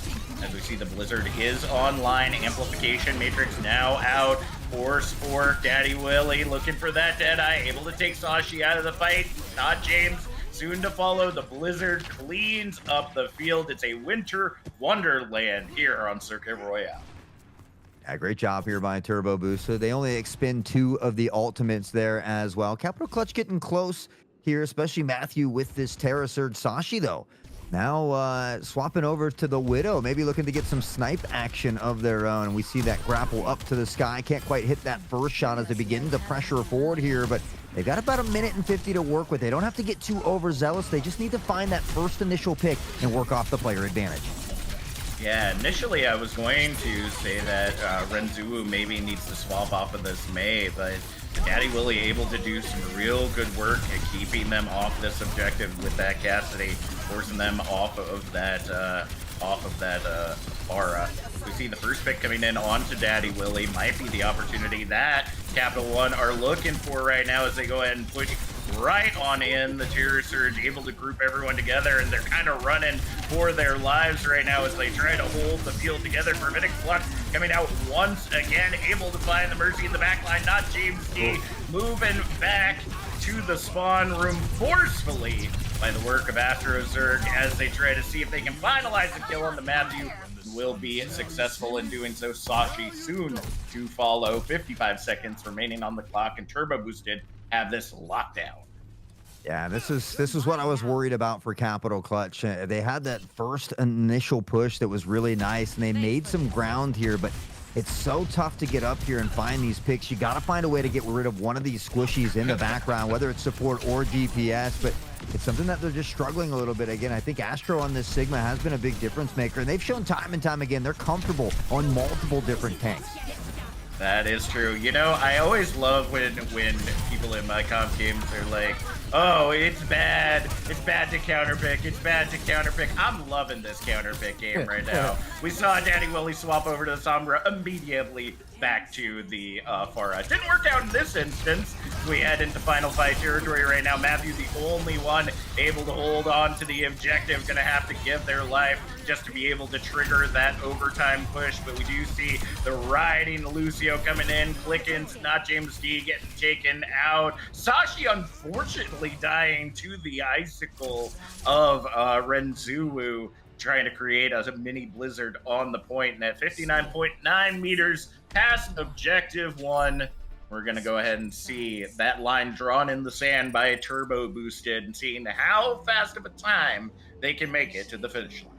As we see, the Blizzard is online. Amplification Matrix now out. Force Fork, Daddy Willie looking for that Deadeye. Able to take Sashi out of the fight. Not James. Soon to follow. The Blizzard cleans up the field. It's a winter wonderland here on Circuit Royale. Yeah, great job here by Turbo Booster. They only expend 2 of the ultimates there as well. Capital Clutch getting close here, especially Matthew with this Terra Surge. Sashi, though, now swapping over to the Widow, maybe looking to get some snipe action of their own. And we see that grapple up to the sky. Can't quite hit that first shot as they begin to pressure forward here, but they've got about 1:50 to work with. They don't have to get too overzealous. They just need to find that first initial pick and work off the player advantage. Yeah, initially I was going to say that Renzu maybe needs to swap off of this May, but Daddy Willie able to do some real good work at keeping them off this objective with that Cassidy, forcing them off of that Aura. We see the first pick coming in onto Daddy Willie. Might be the opportunity that Capital One are looking for right now as they go ahead and push right on in. The Terror Surge able to group everyone together, and they're kind of running for their lives right now as they try to hold the field together. Gravitic Flux coming out once again, able to find the Mercy in the back line. Not James D. Moving back to the spawn room forcefully by the work of Astro Zerg as they try to see if they can finalize the kill on the Matthew. Will be successful in doing so. Sashi soon to follow. 55 seconds remaining on the clock, and Turbo Boosted have this lockdown. Yeah, this is what I was worried about for Capital Clutch. They had that first initial push that was really nice, and they made some ground here, but it's so tough to get up here and find these picks. You got to find a way to get rid of one of these squishies in the background, whether it's support or DPS, but it's something that they're just struggling a little bit. Again, I think Astro on this Sigma has been a big difference maker, and they've shown time and time again they're comfortable on multiple different tanks. That is true. You know, I always love when people in my comp games are like, oh, it's bad to counterpick, it's bad to counterpick. I'm loving this counterpick game right now. We saw Daddy Willie swap over to the Sombra immediately back to the Pharah. Didn't work out in this instance. We head into final fight territory right now. Matthew, the only one able to hold on to the objective, gonna have to give their life just to be able to trigger that overtime push. But we do see the riding Lucio coming in, Clickins, not James D, getting taken out. Sashi unfortunately dying to the icicle of Renzu, trying to create a mini blizzard on the point. And at 59.9 meters past objective 1, we're going to go ahead and see that line drawn in the sand by a Turbo Boosted and seeing how fast of a time they can make it to the finish line.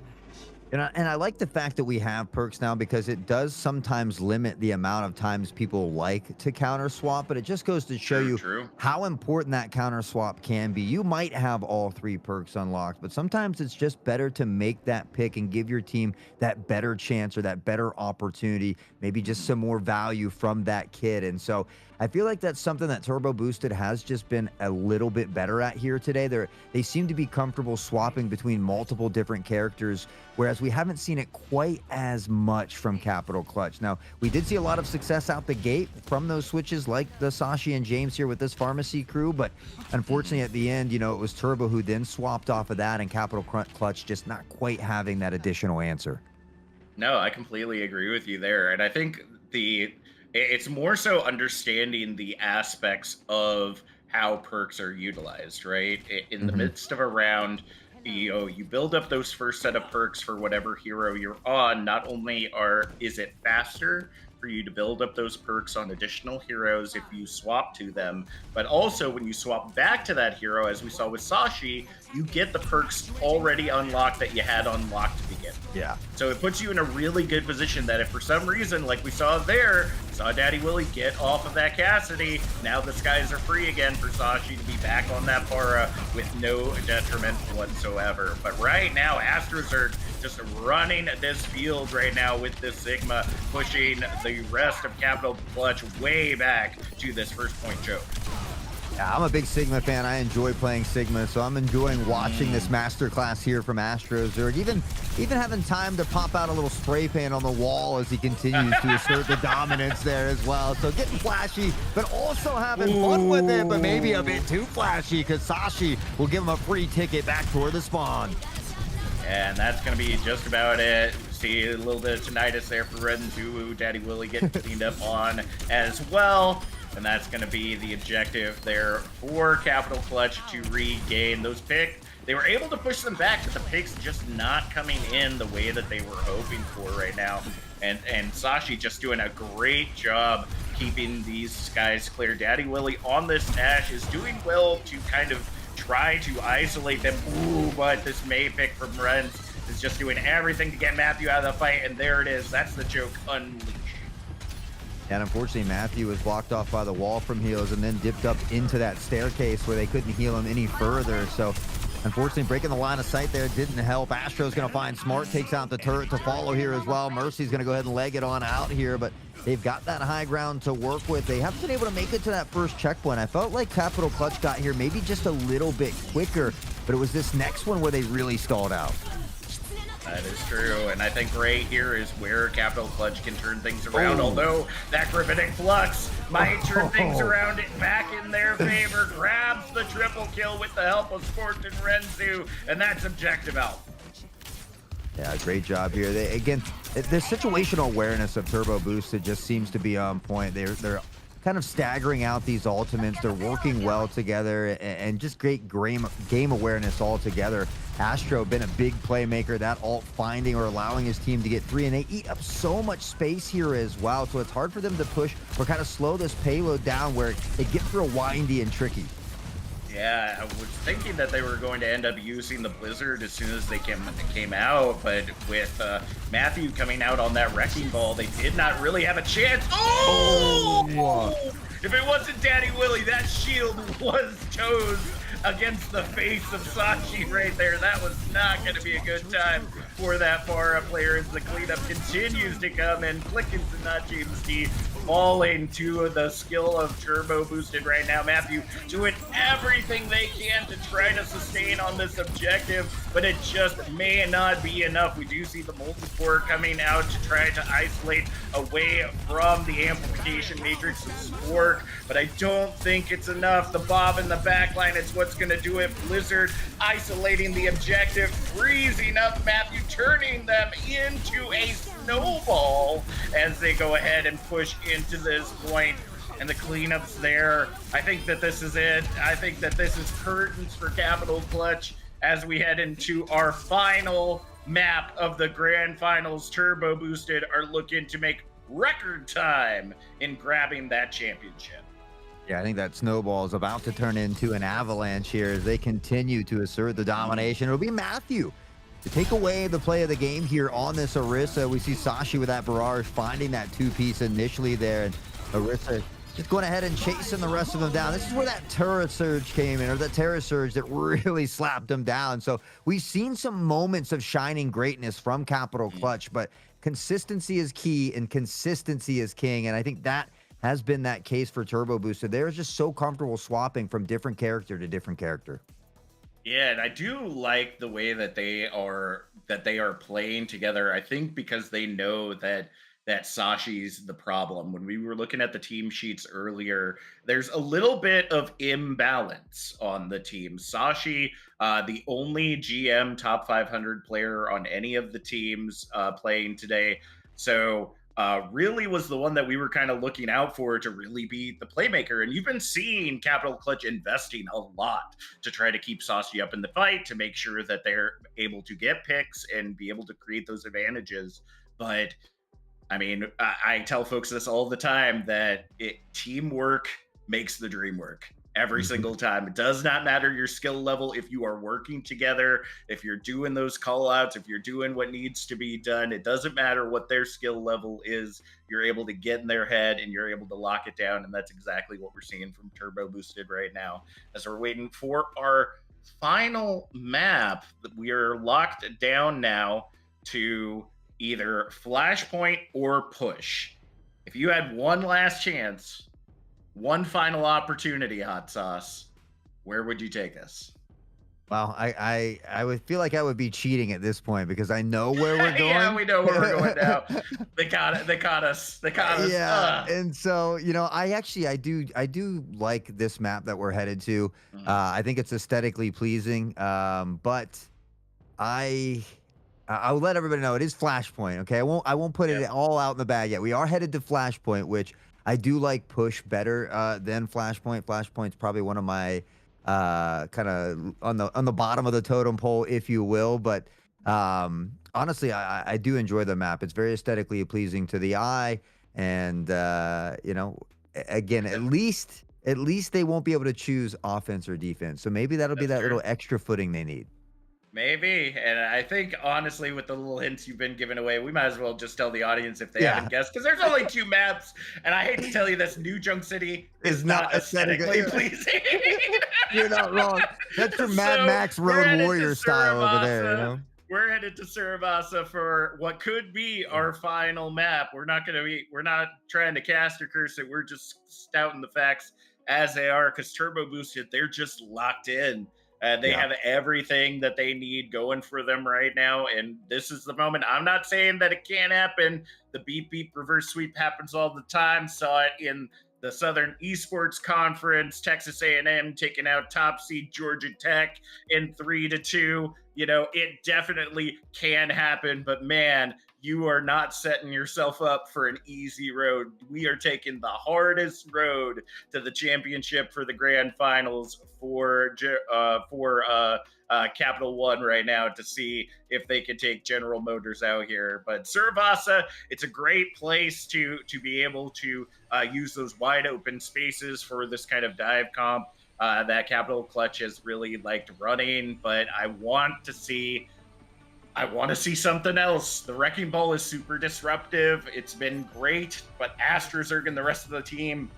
And I like the fact that we have perks now because it does sometimes limit the amount of times people like to counter swap, but it just goes to show True, you true. how important that counter swap can be. You might have all three perks unlocked, but sometimes it's just better to make that pick and give your team that better chance or that better opportunity, maybe just some more value from that kid. And so I feel like that's something that Turbo Boosted has just been a little bit better at here today. They seem to be comfortable swapping between multiple different characters, whereas we haven't seen it quite as much from Capital Clutch. Now, we did see a lot of success out the gate from those switches like the Sashi and James here with this pharmacy crew, but unfortunately at the end, it was Turbo who then swapped off of that and Capital Clutch just not quite having that additional answer. No, I completely agree with you there. And I think it's more so understanding the aspects of how perks are utilized, right? In the Mhm. midst of a round, you build up those first set of perks for whatever hero you're on. Not only is it faster for you to build up those perks on additional heroes if you swap to them, but also when you swap back to that hero, as we saw with Sashi, you get the perks already unlocked that you had unlocked to begin. Yeah. So it puts you in a really good position that if for some reason, like we saw there, saw Daddy Willie get off of that Cassidy, now the skies are free again for Sashi to be back on that Para with no detriment whatsoever. But right now, Astros are just running this field right now with this Sigma, pushing the rest of Capital Clutch way back to this first point choke. Yeah, I'm a big Sigma fan. I enjoy playing Sigma, so I'm enjoying watching this masterclass here from Astros, or even having time to pop out a little spray paint on the wall as he continues to assert the dominance there as well. So getting flashy, but also having fun with it, but maybe a bit too flashy because Sashi will give him a free ticket back toward the spawn. And that's going to be just about it. See a little bit of tinnitus there for Renzu. Daddy Willie getting cleaned up on as well. And that's going to be the objective there for Capital Clutch to regain those picks. They were able to push them back, but the picks just not coming in the way that they were hoping for right now. And Sashi just doing a great job keeping these guys clear. Daddy Willie on this Ash is doing well to kind of try to isolate them. Ooh, but this May pick from Renz is just doing everything to get Matthew out of the fight. And there it is. That's the joke unleashed. And unfortunately, Matthew was blocked off by the wall from heals and then dipped up into that staircase where they couldn't heal him any further. So unfortunately, breaking the line of sight there didn't help. Astro's going to find Smart, takes out the turret to follow here as well. Mercy's going to go ahead and leg it on out here, but they've got that high ground to work with. They haven't been able to make it to that first checkpoint. I felt like Capital Clutch got here maybe just a little bit quicker, but it was this next one where they really stalled out. That is true, and I think right here is where Capital Clutch can turn things around, although that Gravitic Flux might turn things around back in their favor, grabs the triple kill with the help of Sport and Renzu, and that's objective out. Yeah, great job here. Again, the situational awareness of Turbo Boosted just seems to be on point. They're kind of staggering out these ultimates. They're working well together and just great game awareness all together. Astro been a big playmaker, that ult finding or allowing his team to get 3, and they eat up so much space here as well. So it's hard for them to push or kind of slow this payload down where it gets real windy and tricky. Yeah, I was thinking that they were going to end up using the Blizzard as soon as they came out, but with Matthew coming out on that Wrecking Ball, they did not really have a chance. Oh! If it wasn't Daddy Willie, that shield was toes against the face of Sashi right there. That was not going to be a good time for that Pharah player as the cleanup continues to come in. Clickins and not James D falling to the skill of Turbo Boosted right now. Matthew doing everything they can to try to sustain on this objective, but it just may not be enough. We do see the multi-core coming out to try to isolate away from the amplification matrix of Sport, but I don't think it's enough. The Bob in the backline, it's what's going to do it. Blizzard isolating the objective, freezing up Matthew, turning them into a snowball as they go ahead and push into this point. And the cleanups there. I think that this is it. I think that this is curtains for Capital Clutch as we head into our final map of the grand finals. Turbo Boosted are looking to make record time in grabbing that championship. Yeah, I think that snowball is about to turn into an avalanche here as they continue to assert the domination. It'll be Matthew to take away the play of the game here on this Orisa. We see Sashi with that barrage finding that two-piece initially there, and Orisa just going ahead and chasing the rest of them down. This is where that Terra Surge came in, or that Terra Surge that really slapped them down. So we've seen some moments of shining greatness from Capital Clutch, but consistency is key and consistency is king. And I think that has been that case for Turbo Booster. They're just so comfortable swapping from different character to different character. Yeah, and I do like the way that they are playing together. I think because they know that Sashi's the problem. When we were looking at the team sheets earlier, there's a little bit of imbalance on the team. Sashi, the only GM top 500 player on any of the teams playing today. So really was the one that we were kind of looking out for to really be the playmaker. And you've been seeing Capital Clutch investing a lot to try to keep Sashi up in the fight, to make sure that they're able to get picks and be able to create those advantages. But I mean, I tell folks this all the time, that teamwork makes the dream work every single time. It does not matter your skill level. If you are working together, if you're doing those call outs, if you're doing what needs to be done, it doesn't matter what their skill level is. You're able to get in their head and you're able to lock it down. And that's exactly what we're seeing from Turbo Boosted right now. As we're waiting for our final map, we are locked down now to either Flashpoint or Push. If you had one last chance, one final opportunity, Hot Sauce, where would you take us? Well, I would feel like I would be cheating at this point because I know where we're going. Yeah, we know where we're going now. They caught us. Yeah, and so I do like this map that we're headed to. I think it's aesthetically pleasing, but I'll let everybody know it is Flashpoint. Okay, I won't put it all out in the bag yet. We are headed to Flashpoint, which I do like Push better than Flashpoint. Flashpoint's probably one of my kind of on the bottom of the totem pole, if you will. But honestly, I do enjoy the map. It's very aesthetically pleasing to the eye, and again, at least they won't be able to choose offense or defense. So maybe that'll be that little extra footing they need. Maybe. And I think, honestly, with the little hints you've been giving away, we might as well just tell the audience if they haven't guessed, because there's only 2 maps. And I hate to tell you this, New Junk City is not aesthetically pleasing. You're not wrong. That's your Mad Max Road Warrior style over there, We're headed to Surabasa for what could be our final map. We're not trying to cast or curse it. We're just stouting the facts as they are, because Turbo Boosted, they're just locked in. They have everything that they need going for them right now, and this is the moment. I'm not saying that it can't happen. The beep beep reverse sweep happens all the time. Saw it in the Southern Esports Conference, Texas A&M taking out top seed Georgia Tech in 3-2. It definitely can happen, but man, you are not setting yourself up for an easy road. We are taking the hardest road to the championship for the grand finals for Capital One right now, to see if they can take General Motors out here. But Surabasa, it's a great place to be able to use those wide open spaces for this kind of dive comp that Capital Clutch has really liked running. But I want to see something else. The Wrecking Ball is super disruptive. It's been great, but AstraZerg and the rest of the team,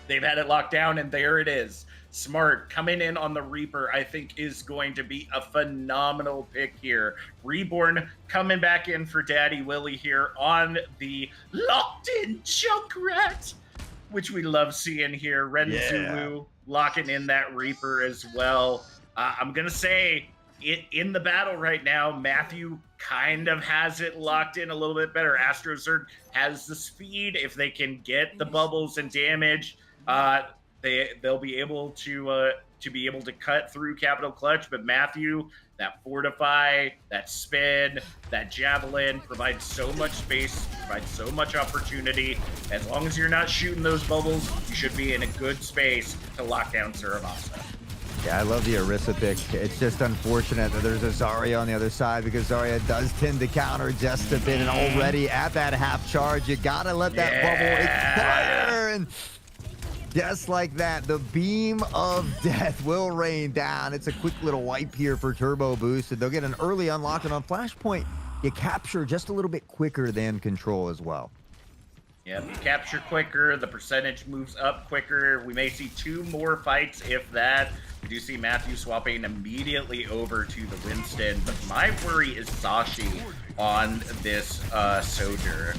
they've had it locked down, and there it is. Smart coming in on the Reaper, I think, is going to be a phenomenal pick here. Reborn coming back in for Daddy Willie here on the locked-in Junkrat, which we love seeing here. Renzu locking in that Reaper as well. I'm going to say, in the battle right now, Matthew kind of has it locked in a little bit better. AstraZerg has the speed. If they can get the bubbles and damage, they'll be able to cut through Capital Clutch. But Matthew, that Fortify, that Spin, that Javelin provides so much space, provides so much opportunity. As long as you're not shooting those bubbles, you should be in a good space to lock down Surabasa. Yeah, I love the Orisa pick. It's just unfortunate that there's a Zarya on the other side, because Zarya does tend to counter just a bit, and already at that half charge, you gotta let that bubble expire. And Just like that, the beam of death will rain down. It's a quick little wipe here for Turbo Boosted. They'll get an early unlock, and on Flashpoint, you capture just a little bit quicker than Control as well. Yeah, you capture quicker, the percentage moves up quicker. We may see 2 more fights, if that. We do see Matthew swapping immediately over to the Winston, but my worry is Sashi on this Soldier.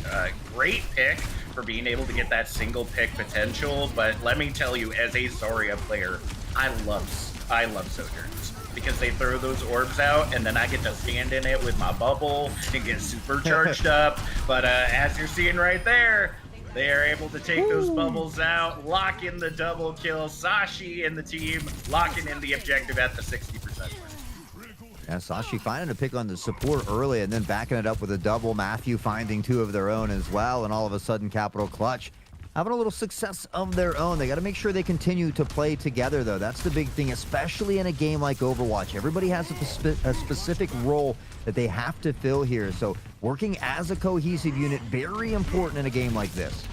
Great pick for being able to get that single pick potential, but let me tell you, as a Zarya player, I love Sojourners because they throw those orbs out, and then I get to stand in it with my bubble and get super charged up. But as you're seeing right there, they are able to take those bubbles out, lock in the double kill. Sashi and the team locking in the objective at the 60%. Yeah, Sashi finding a pick on the support early and then backing it up with a double. Matthew finding 2 of their own as well, and all of a sudden Capital Clutch having a little success of their own. They got to make sure they continue to play together, though. That's the big thing, especially in a game like Overwatch. Everybody has a specific role that they have to fill here. So working as a cohesive unit, very important in a game like this.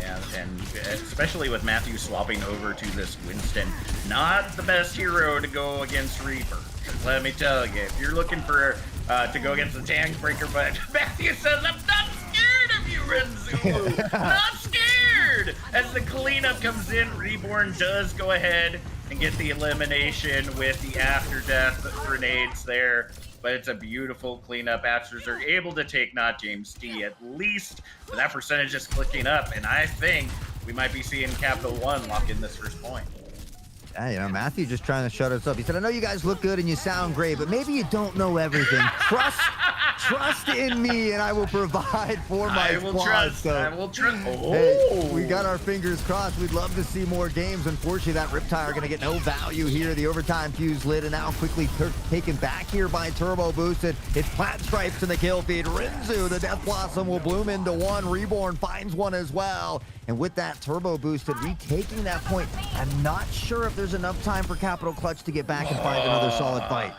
Yeah, and especially with Matthew swapping over to this Winston, not the best hero to go against Reaper. Let me tell you, if you're looking for to go against the tank breaker, but Matthew says, I'm not scared of you, Renzu. Not scared. As the cleanup comes in, Reborn does go ahead and get the elimination with the after death grenades there. But it's a beautiful cleanup. Astros are able to take not James D at least. But that percentage is clicking up, and I think we might be seeing Capital One lock in this first point. Yeah, you know, Matthew just trying to shut us up. He said, I know you guys look good and you sound great, but maybe you don't know everything. Trust in me, and I will provide for my I will squad. trust. So, I will trust. Oh. hey, we got our fingers crossed. We'd love to see more games. Unfortunately, that Riptire going to get no value here. The overtime fuse lit, and now quickly taken back here by Turbo Boosted. It's Plat Stripes in the kill feed. Renzu, the Death Blossom, will bloom into 1. Reborn finds 1 as well. And with that, Turbo Boosted retaking that point. I'm not sure if there's enough time for Capital Clutch to get back and find another solid fight.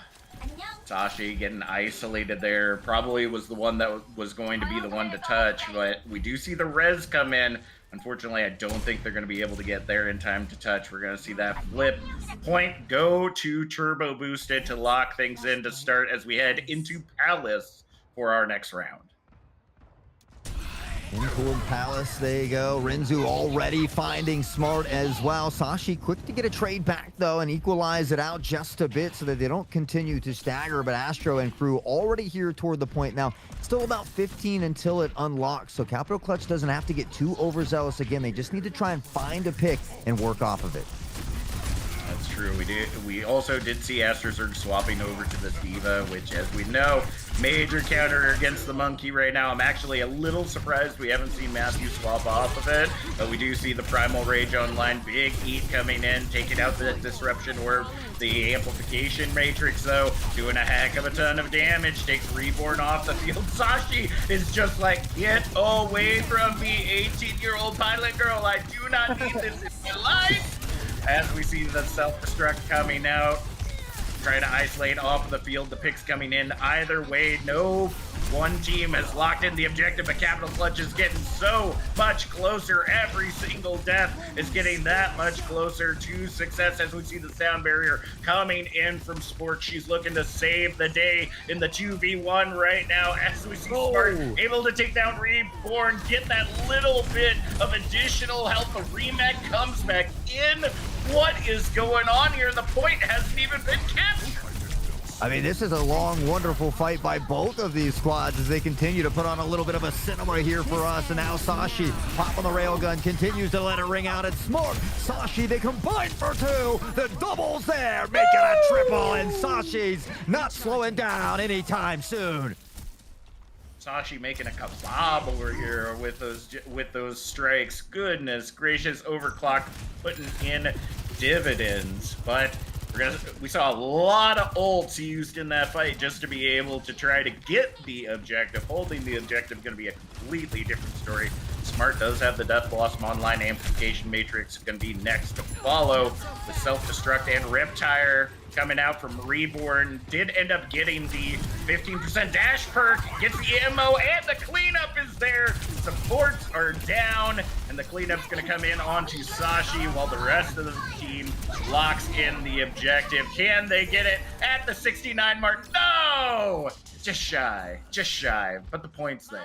Sashi getting isolated there, probably was the one that was going to be the one to touch, but we do see the res come in. Unfortunately, I don't think they're going to be able to get there in time to touch. We're going to see that flip point go to Turbo Boosted to lock things in to start as we head into Palace for our next round. Into Palace, there you go. Renzu already finding Smart as well. Sashi quick to get a trade back, though, and equalize it out just a bit so that they don't continue to stagger. But Astro and crew already here toward the point now. Still about 15 until it unlocks, so Capital Clutch doesn't have to get too overzealous again. They just need to try and find a pick and work off of it. That's true. We also did see Astrozerg swapping over to this D.Va, which, as we know, major counter against the Monkey right now. I'm actually a little surprised we haven't seen Matthew swap off of it, but we do see the Primal Rage online. Big Eat coming in, taking out the Disruption Orb. The Amplification Matrix, though, doing a heck of a ton of damage. Takes Reborn off the field. Sashi is just like, get away from me, 18-year-old pilot girl. I do not need this in my life. As we see the self-destruct coming out, trying to isolate off of the field, the picks coming in. Either way, no one team has locked in the objective, but Capital Clutch is getting so much closer. Every single death is getting that much closer to success as we see the sound barrier coming in from Sport. She's looking to save the day in the 2v1 right now as we see Smart able to take down Reborn, get that little bit of additional health. The remake comes back in. What is going on here? The point hasn't even been captured. I mean, this is a long, wonderful fight by both of these squads as they continue to put on a little bit of a cinema here for us. And now Sashi, pop on the railgun, continues to let it ring out. It's Smart. Sashi, they combine for 2. The double's there, making a triple. And Sashi's not slowing down anytime soon. Sashi making a kebab over here with those strikes. Goodness gracious, overclock putting in dividends. But we saw a lot of ults used in that fight just to be able to try to get the objective. Holding the objective going to be a completely different story. Smart does have the Death Blossom online. Amplification Matrix going to be next to follow. The Self-Destruct and Riptire coming out from Reborn. Did end up getting the 15% dash perk. Gets the ammo and the cleanup is there. Supports are down. and the cleanup's going to come in onto Sashi while the rest of the team locks in the objective. Can they get it at the 69 mark? No! Just shy, but the point's there.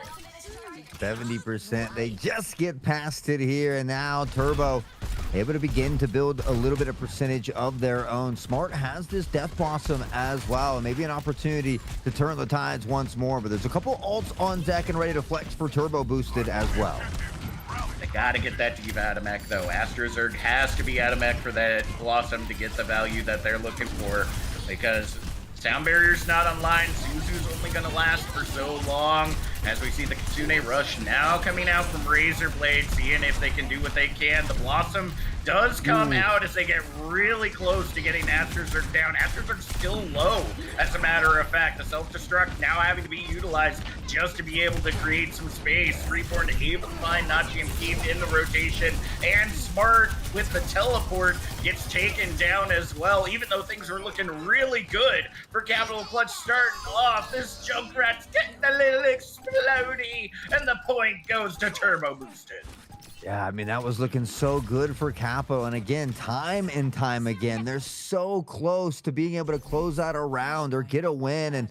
70%. They just get past it here, and now Turbo able to begin to build a little bit of percentage of their own. Smart has this Death Blossom as well, and maybe an opportunity to turn the tides once more, but there's a couple ults on deck and ready to flex for Turbo Boosted as well. They gotta get that D.Va out of mech, though. AstroZerg has to be out of mech for that Blossom to get the value that they're looking for, because Sound Barrier's not online. Zuzu's only gonna last for so long. As we see the Kitsune Rush now coming out from Razorblade, seeing if they can do what they can. The Blossom does come out as they get really close to getting AstroZerg down. AstroZerg's still low, as a matter of fact. The self-destruct now having to be utilized just to be able to create some space. Reborn able to find Nachi and Keith in the rotation, and Smart with the teleport gets taken down as well, even though things were looking really good for Capital Clutch starting off. This Junkrat's getting a little explodey, and the point goes to Turbo Boosted. Yeah, I mean, that was looking so good for Capo. And again, time and time again, they're so close to being able to close out a round or get a win, and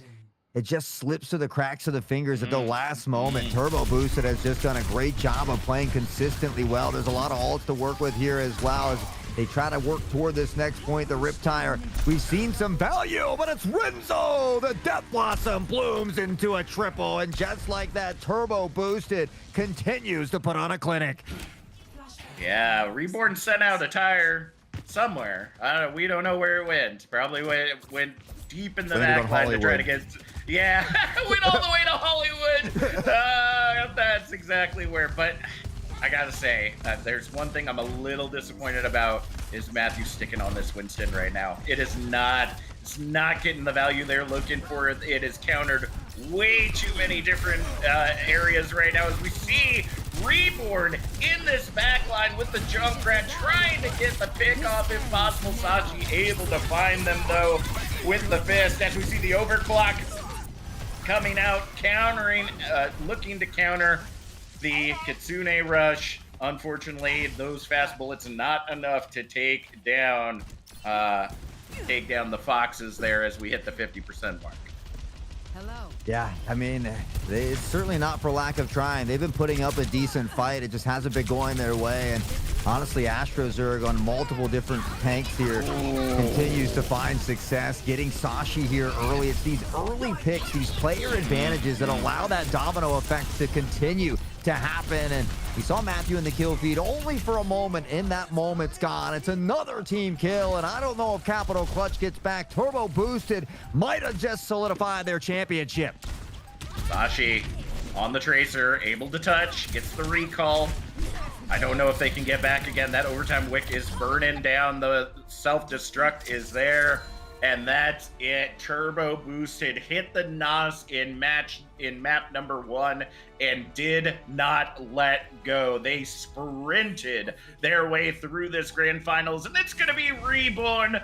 it just slips through the cracks of the fingers at the last moment. Turbo Boosted has just done a great job of playing consistently well. There's a lot of ults to work with here as well as they try to work toward this next point, the Riptire. We've seen some value, but it's Renzo! The Death Blossom blooms into a triple, and just like that, Turbo Boosted continues to put on a clinic. Yeah, Reborn sent out a tire somewhere. I don't know. We don't know where it went. Probably went deep in the backline to try to get... Yeah, went all the way to Hollywood. That's exactly where, but... I gotta say, there's one thing I'm a little disappointed about is Matthew sticking on this Winston right now. It's not getting the value they're looking for. It is countered way too many different areas right now as we see Reborn in this backline with the Junkrat trying to get the pick off if possible. Sashi able to find them though with the fist as we see the overclock coming out, countering, looking to counter the Kitsune Rush. Unfortunately, those fast bullets not enough to take down the Foxes there as we hit the 50% mark. Hello. Yeah, I mean, it's certainly not for lack of trying. They've been putting up a decent fight. It just hasn't been going their way. And honestly, AstroZerg on multiple different tanks here continues to find success. Getting Sashi here early. It's these early picks, these player advantages that allow that domino effect to continue to happen. And we saw Matthew in the kill feed only for a moment. In that moment's gone. It's another team kill, and I don't know if Capital Clutch gets back. Turbo Boosted might have just solidified their championship. Sashi on the Tracer, able to touch, gets the recall. I don't know if they can get back again. That overtime wick is burning down. The self-destruct is there. And that's it. Turbo Boosted hit the NOS in map number 1 and did not let go. They sprinted their way through this grand finals, and it's gonna be Reborn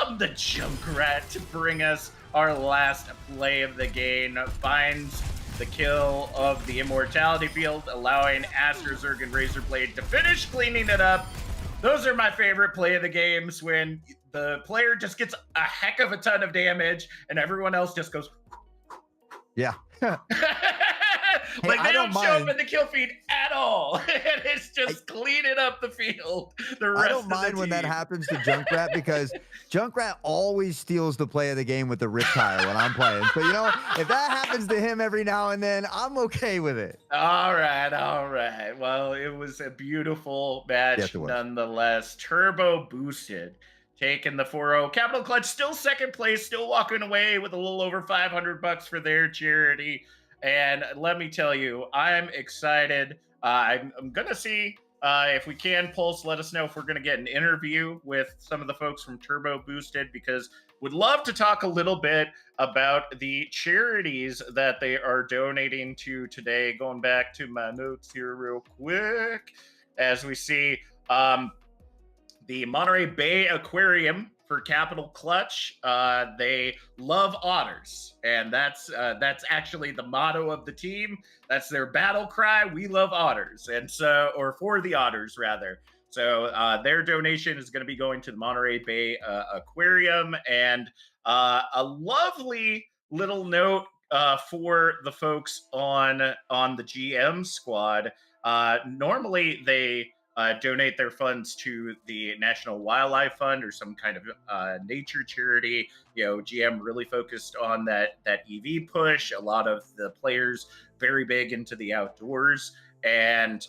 on the Junkrat to bring us our last play of the game. Finds the kill of the Immortality Field, allowing AstroZerg and Razorblade to finish cleaning it up. Those are my favorite play of the games, when the player just gets a heck of a ton of damage and everyone else just goes. Yeah. Like, they don't show up in the kill feed at all. And it's just cleaning up the field. I don't mind when that happens to Junkrat, because Junkrat always steals the play of the game with the Riptire when I'm playing. So, you know, if that happens to him every now and then, I'm okay with it. All right. Well, it was a beautiful match nonetheless. Turbo Boosted taking the 4-0. Capital Clutch still second place, still walking away with a little over $500 for their charity. And let me tell you, I'm excited. I'm going to see if we can, Pulse, let us know if we're going to get an interview with some of the folks from Turbo Boosted, because would love to talk a little bit about the charities that they are donating to today. Going back to my notes here real quick, as we see the Monterey Bay Aquarium for Capital Clutch. They love otters, and that's actually the motto of the team. That's their battle cry. We love otters, and so, or for the otters rather. So their donation is going to be going to the Monterey Bay Aquarium, and a lovely little note for the folks on the GM squad. Normally, they donate their funds to the National Wildlife Fund or some kind of nature charity. You know, GM really focused on that EV push. A lot of the players very big into the outdoors, and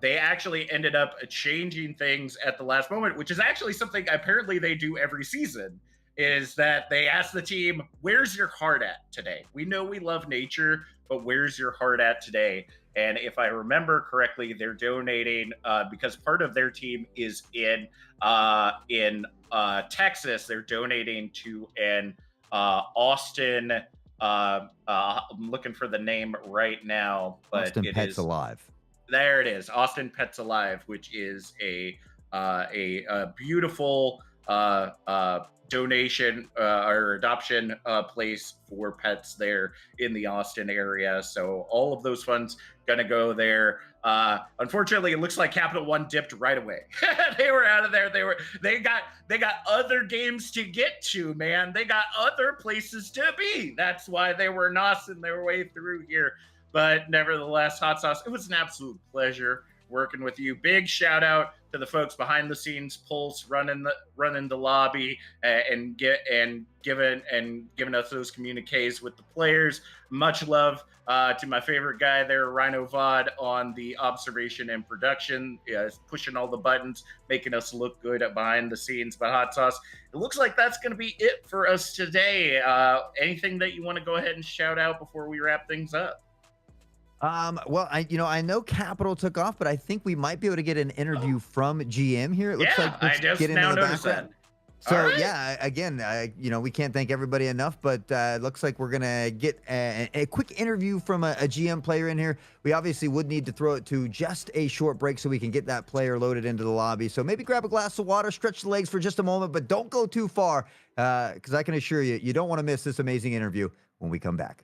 they actually ended up changing things at the last moment, which is actually something apparently they do every season. Is that they ask the team, "Where's your heart at today? We know we love nature, but where's your heart at today?" And if I remember correctly, they're donating because part of their team is in Texas. They're donating to an Austin. I'm looking for the name right now, but Austin it Pets is Alive. there. It is Austin Pets Alive, which is a beautiful donation or adoption place for pets there in the Austin area. So all of those funds gonna go there. Unfortunately, it looks like Capital One dipped right away. They were out of there. They got other games to get to, man. They got other places to be. That's why they were nossing their way through here. But nevertheless, Hot Sauce, it was an absolute pleasure working with you. Big shout out to the folks behind the scenes, Pulse running the lobby and giving us those communiques with the players. Much love to my favorite guy there, Rhino Vod, on the observation and production, pushing all the buttons, making us look good behind the scenes. But Hot Sauce, it looks like that's going to be it for us today. Anything that you want to go ahead and shout out before we wrap things up? Well, I know Capital took off, but I think we might be able to get an interview from GM here. It looks Yeah, like I let's just get into now the noticed background. that. So All right. yeah, again, we can't thank everybody enough, but it looks like we're gonna get a quick interview from a GM player in here. We obviously would need to throw it to just a short break so we can get that player loaded into the lobby. So maybe grab a glass of water, stretch the legs for just a moment, but don't go too far, because I can assure you, you don't want to miss this amazing interview when we come back.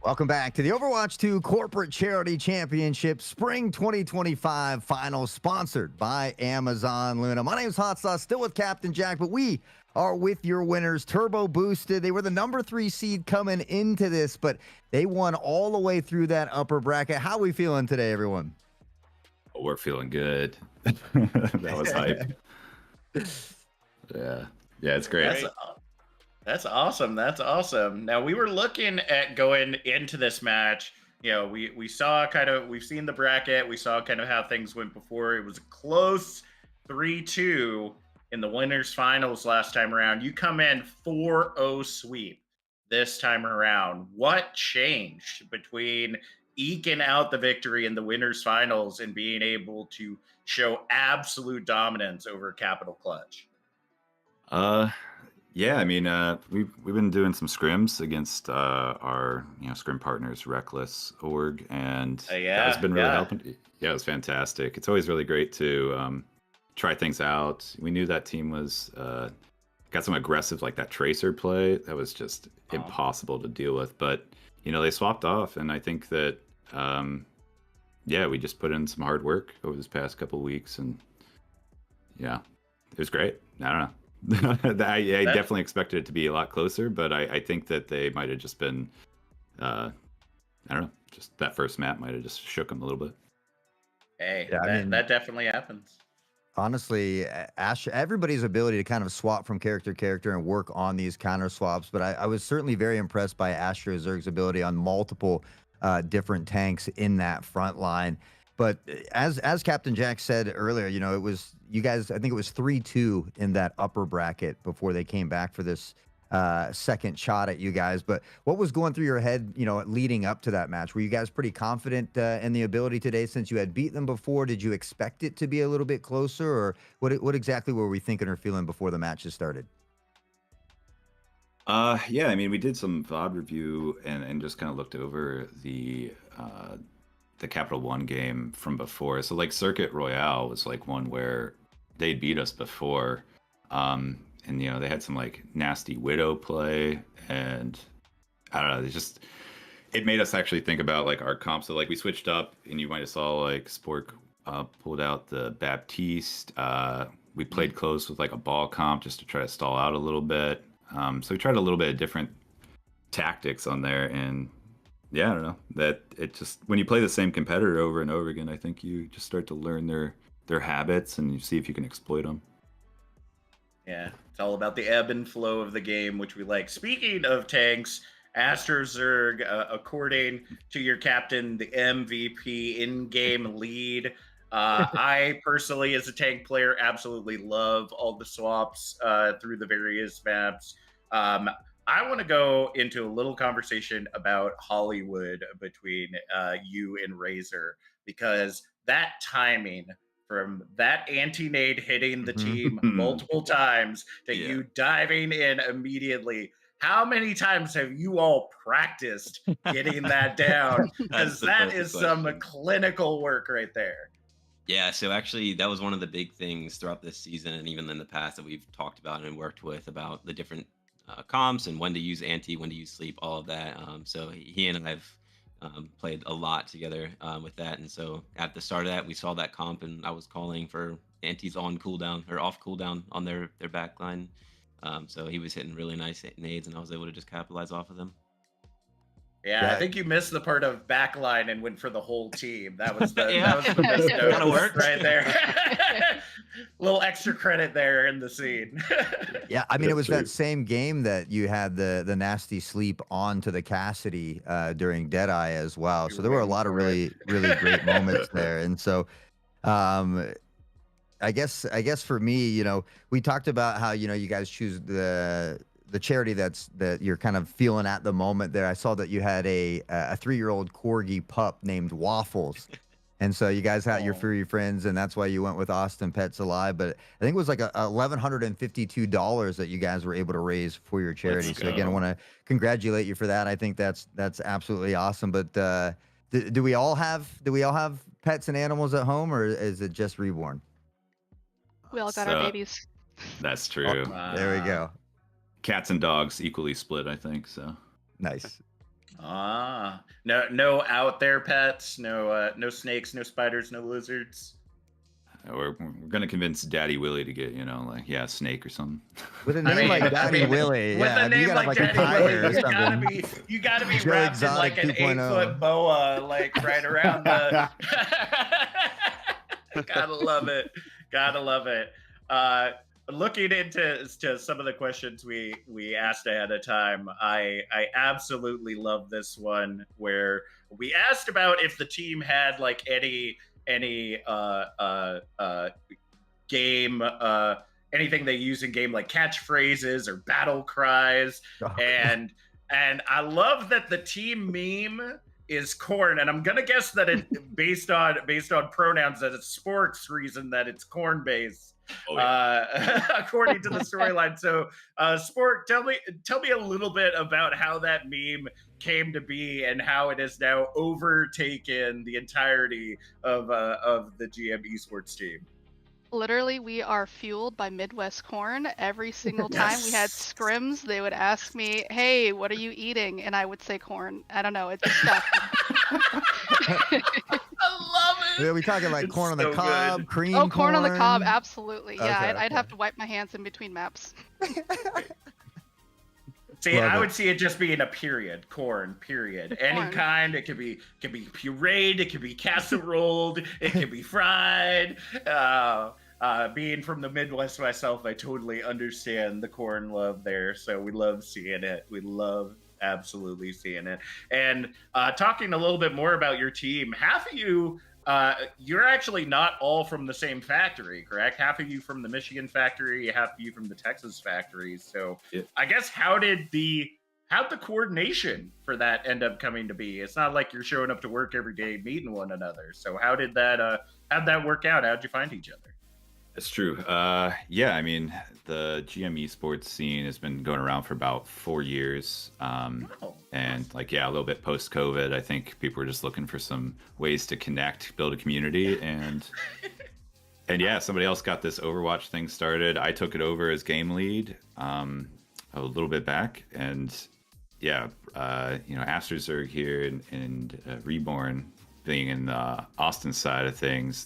Welcome back to the Overwatch 2 Corporate Charity Championship Spring 2025 Finals, sponsored by Amazon Luna. My name is Hot Sauce, still with Captain Jack, but we are with your winners, Turbo Boosted. They were the number 3 seed coming into this, but they won all the way through that upper bracket. How are we feeling today, everyone? Oh, we're feeling good. That was hype. Yeah, it's great. That's awesome. That's awesome. Now we were looking at going into this match. You know, we saw we've seen the bracket. We saw kind of how things went before. It was a close 3-2 in the winners finals last time around. You come in 4-0 sweep this time around. What changed between eking out the victory in the winners finals and being able to show absolute dominance over Capital Clutch? Yeah, I mean, we've been doing some scrims against our scrim partners, Reckless Org, and that's been really helping. Yeah, it was fantastic. It's always really great to try things out. We knew that team was got some aggressive, like that tracer play that was just impossible to deal with. But they swapped off, and I think that we just put in some hard work over this past couple of weeks, and yeah, it was great. I don't know. I definitely expected it to be a lot closer, but I think that they might have just been, I don't know, just that first map might have just shook them a little bit. Hey, yeah, that definitely happens. Honestly, everybody's ability to kind of swap from character to character and work on these counter swaps, but I was certainly very impressed by Astro Zerg's ability on multiple different tanks in that front line. But as Captain Jack said earlier, it was you guys. I think it was 3-2 in that upper bracket before they came back for this second shot at you guys. But what was going through your head, leading up to that match? Were you guys pretty confident in the ability today since you had beat them before? Did you expect it to be a little bit closer, or what exactly were we thinking or feeling before the matches started? Yeah, I mean, we did some VOD review and just kind of looked over the Capital One game from before. So like Circuit Royale was like one where they'd beat us before. And they had some like nasty Widow play, and I don't know, it made us actually think about like our comp. So like we switched up, and you might have saw like Spork pulled out the Baptiste. We played close with like a ball comp just to try to stall out a little bit. So we tried a little bit of different tactics on there, and yeah, I don't know, that it just, when you play the same competitor over and over again, I think you just start to learn their habits, and you see if you can exploit them. Yeah, it's all about the ebb and flow of the game, which we like. Speaking of tanks, Astro Zerg, according to your captain, the MVP in-game lead. I personally, as a tank player, absolutely love all the swaps through the various maps. I want to go into a little conversation about Hollywood between you and Razor, because that timing from that anti-nade hitting the team multiple times to you diving in immediately. How many times have you all practiced getting that down? Because that is some clinical work right there. Yeah, so actually that was one of the big things throughout this season, and even in the past, that we've talked about and worked with about the different comps and when to use anti, when to use sleep, all of that. So he and I've played a lot together with that. And so at the start of that, we saw that comp, and I was calling for antis on cooldown or off cooldown on their back line. So he was hitting really nice nades, and I was able to just capitalize off of them. Yeah, I think you missed the part of backline and went for the whole team. That was the that was the missed note right there. Little extra credit there in the scene. Yeah, I mean, it was that same game that you had the nasty sleep onto the Cassidy during Deadeye as well. So there were a lot of really great moments there. And so I guess for me, we talked about how, you guys choose the charity that you're kind of feeling at the moment there. I saw that you had a 3-year-old corgi pup named Waffles. And so you guys had your furry friends, and that's why you went with Austin Pets Alive. But I think it was like $1,152 that you guys were able to raise for your charity. So again, I want to congratulate you for that. I think that's absolutely awesome. But do we all have pets and animals at home, or is it just Reborn? We all got our babies. That's true. There we go. Cats and dogs equally split, I think. So nice. No out there pets, no snakes, no spiders, no lizards. We're gonna convince Daddy Willie to get, like, yeah, a snake or something. With a name like Daddy Willie, with yeah, a if you name gotta have like like a Daddy tiger Willie, or something. you gotta be Joe wrapped in Exotic like an 2.0. 8-foot boa, like right around the. Gotta love it. Gotta love it. Looking into some of the questions we asked ahead of time, I absolutely love this one where we asked about if the team had like any game anything they use in game like catchphrases or battle cries. And I love that the team meme is corn, and I'm gonna guess that it based on pronouns that it's sports reason that it's corn based. Oh, yeah. According to the storyline. So Sport, tell me a little bit about how that meme came to be and how it has now overtaken the entirety of the GM Esports team. Literally, we are fueled by Midwest corn. Every single time we had scrims, they would ask me, "Hey, what are you eating?" And I would say corn. I don't know, it's stuff. I love it. Are we talking like It's corn on the so cob, good. cream Oh, corn on the cob, absolutely. Yeah, Okay, I'd have to wipe my hands in between maps. See, Love I it. would see it just being a period, corn, period. Any Corn. kind. It could be pureed, it could be casseroled, it could be fried. Being from the Midwest myself, I totally understand the corn love there. So we love seeing it. We love absolutely seeing it. And talking a little bit more about your team, half of you, you're actually not all from the same factory, correct? Half of you from the Michigan factory, half of you from the Texas factory. So Yeah. I guess how'd the coordination for that end up coming to be? It's not like you're showing up to work every day meeting one another. So how'd that work out? How'd you find each other? It's true. Yeah, I mean, the GM esports scene has been going around for about 4 years. And like, yeah, a little bit post COVID, I think people were just looking for some ways to connect, build a community, and yeah, somebody else got this Overwatch thing started. I took it over as game lead a little bit back, and yeah, Asterzerg here and Reborn being in the Austin side of things,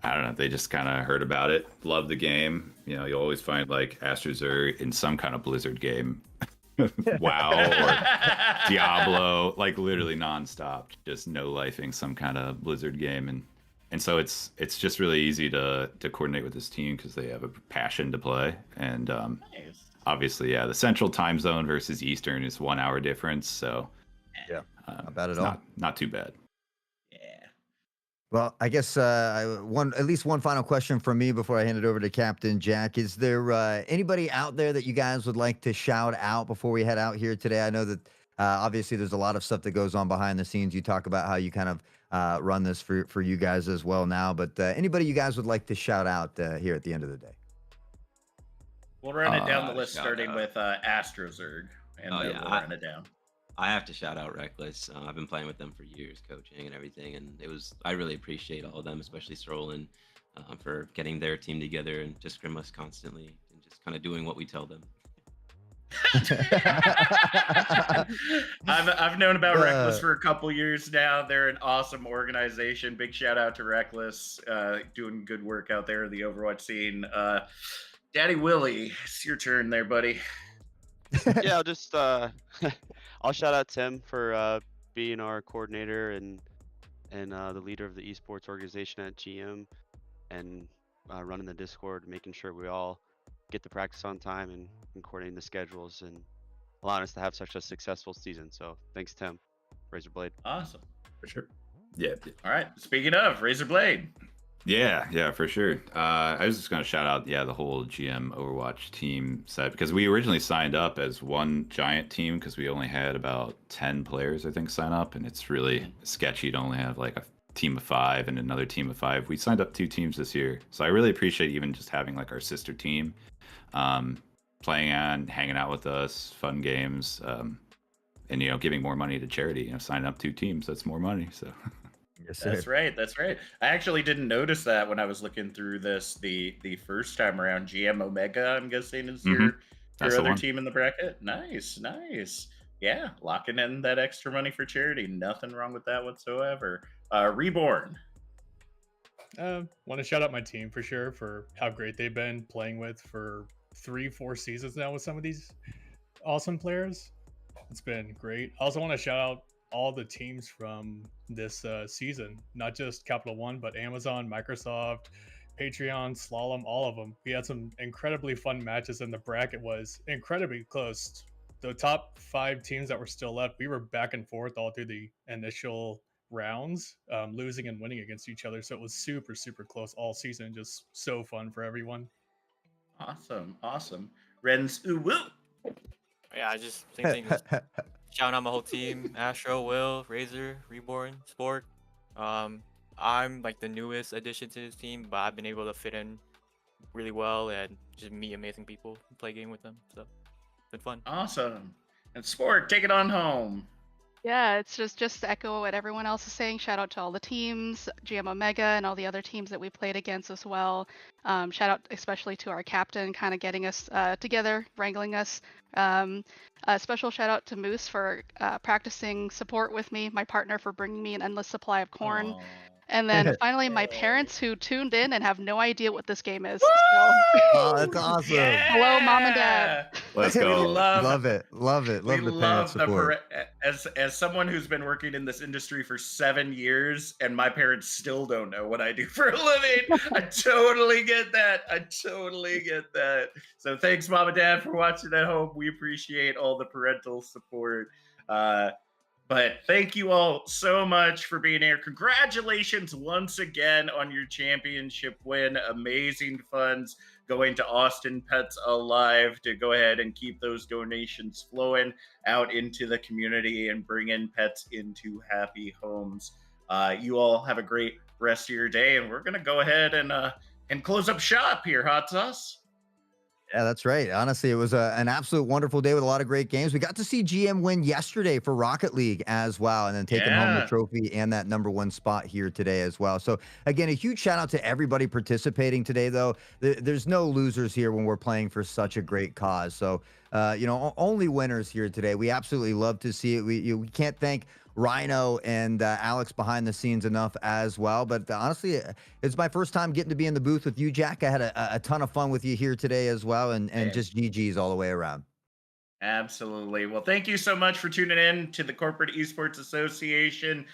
I don't know, they just kind of heard about it, loved the game. You always find like Asterzerg in some kind of Blizzard game. WoW or Diablo, like literally nonstop, just no lifing some kind of Blizzard game, and so it's just really easy to coordinate with this team because they have a passion to play, and Nice. obviously, yeah, the central time zone versus Eastern is 1 hour difference, so Yeah. Not bad at all. Not too bad. Yeah. Well, I guess at least one final question from me before I hand it over to Captain Jack. Is there anybody out there that you guys would like to shout out before we head out here today? I know that obviously there's a lot of stuff that goes on behind the scenes. You talk about how you kind of run this for you guys as well now, but anybody you guys would like to shout out here at the end of the day? We'll run it down the list, shout starting out. with Astrozerg, and Oh, then yeah, we'll run it down. I have to shout out Reckless. I've been playing with them for years, coaching and everything, and I really appreciate all of them, especially Strolin, for getting their team together and just scrim us constantly and just kind of doing what we tell them. I've known about Reckless for a couple years now. They're an awesome organization. Big shout out to Reckless, doing good work out there in the Overwatch scene. Daddy Willie, it's your turn there, buddy. Yeah, I'll just I'll shout out Tim for being our coordinator and the leader of the esports organization at GM, and running the Discord, making sure we all get the practice on time and coordinating the schedules and allowing us to have such a successful season. So thanks, Tim. Razorblade. Awesome. For sure. Yeah. All right. Speaking of Razorblade. Yeah, for sure. I was just going to shout out, the whole GM Overwatch team set, because we originally signed up as one giant team because we only had about 10 players, I think, sign up, and it's really sketchy to only have like a team of 5 and another team of 5. We signed up 2 teams this year, so I really appreciate even just having like our sister team playing on, hanging out with us, fun games, and giving more money to charity. Signing up 2 teams, that's more money. So. Yes, That's right. That's right. I actually didn't notice that when I was looking through this the first time around. GM Omega, I'm guessing, is your That's the other one. team in the bracket. Nice. Yeah, locking in that extra money for charity. Nothing wrong with that whatsoever. Reborn. Want to shout out my team for sure for how great they've been playing with for 3, 4 seasons now with some of these awesome players. It's been great. I also want to shout out all the teams from this season, not just Capital One, but Amazon, Microsoft, Patreon, Slalom, all of them. We had some incredibly fun matches, and the bracket was incredibly close. The top 5 teams that were still left, we were back and forth all through the initial rounds, losing and winning against each other. So it was super, super close all season. Just so fun for everyone. Awesome, awesome. Ren's ooh woo. Yeah, I just same thing. Just shouting out my whole team: Astro, Will, Razor, Reborn, Sport. I'm like the newest addition to this team, but I've been able to fit in really well and just meet amazing people and play a game with them. So it's been fun. Awesome. And Sport, take it on home. Yeah, it's just to echo what everyone else is saying. Shout out to all the teams, GM Omega, and all the other teams that we played against as well. Shout out especially to our captain, kind of getting us together, wrangling us. A special shout out to Moose for practicing support with me, my partner for bringing me an endless supply of corn. Aw. And then finally, my Yay. parents who tuned in and have no idea what this game is. So, Oh, that's awesome. hello, Mom and Dad. Let's We go. Love it. Love it. We Love the parent love the support. as someone who's been working in this industry for 7 years, and my parents still don't know what I do for a living. I totally get that. So thanks, Mom and Dad, for watching at home. We appreciate all the parental support. But thank you all so much for being here. Congratulations once again on your championship win. Amazing funds going to Austin Pets Alive to go ahead and keep those donations flowing out into the community and bring in pets into happy homes. You all have a great rest of your day, and we're going to go ahead and close up shop here, Hot Sauce. Yeah, that's right. Honestly, it was an absolute wonderful day with a lot of great games. We got to see GM win yesterday for Rocket League as well, and then taking home the Yeah. trophy and that #1 spot here today as well. So again, a huge shout out to everybody participating today, though. There's no losers here when we're playing for such a great cause. So, only winners here today. We absolutely love to see it. We can't thank Rhino and Alex behind the scenes enough as well. But honestly, it's my first time getting to be in the booth with you, Jack. I had a ton of fun with you here today as well, and Same. just GG's all the way around. Absolutely. Well, thank you so much for tuning in to the Corporate Esports Association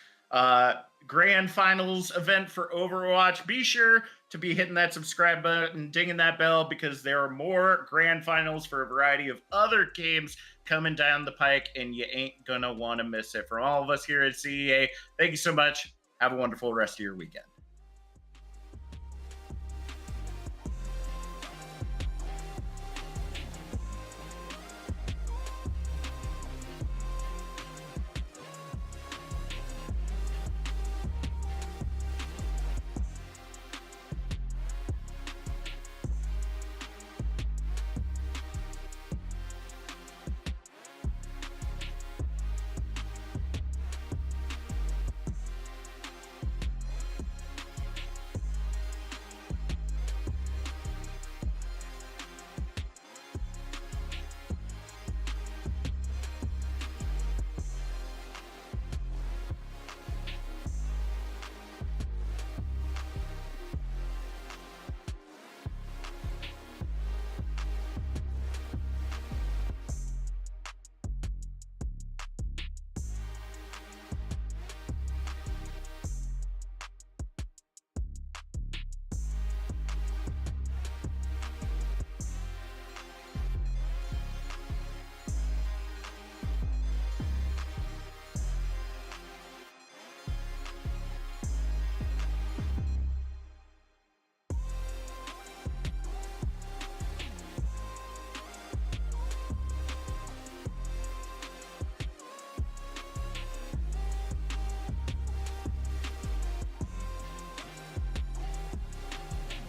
Grand Finals event for Overwatch. Be sure to be hitting that subscribe button, dinging that bell, because there are more Grand Finals for a variety of other games coming down the pike, and you ain't gonna want to miss it. For all of us here at CEA, thank you so much. Have a wonderful rest of your weekend.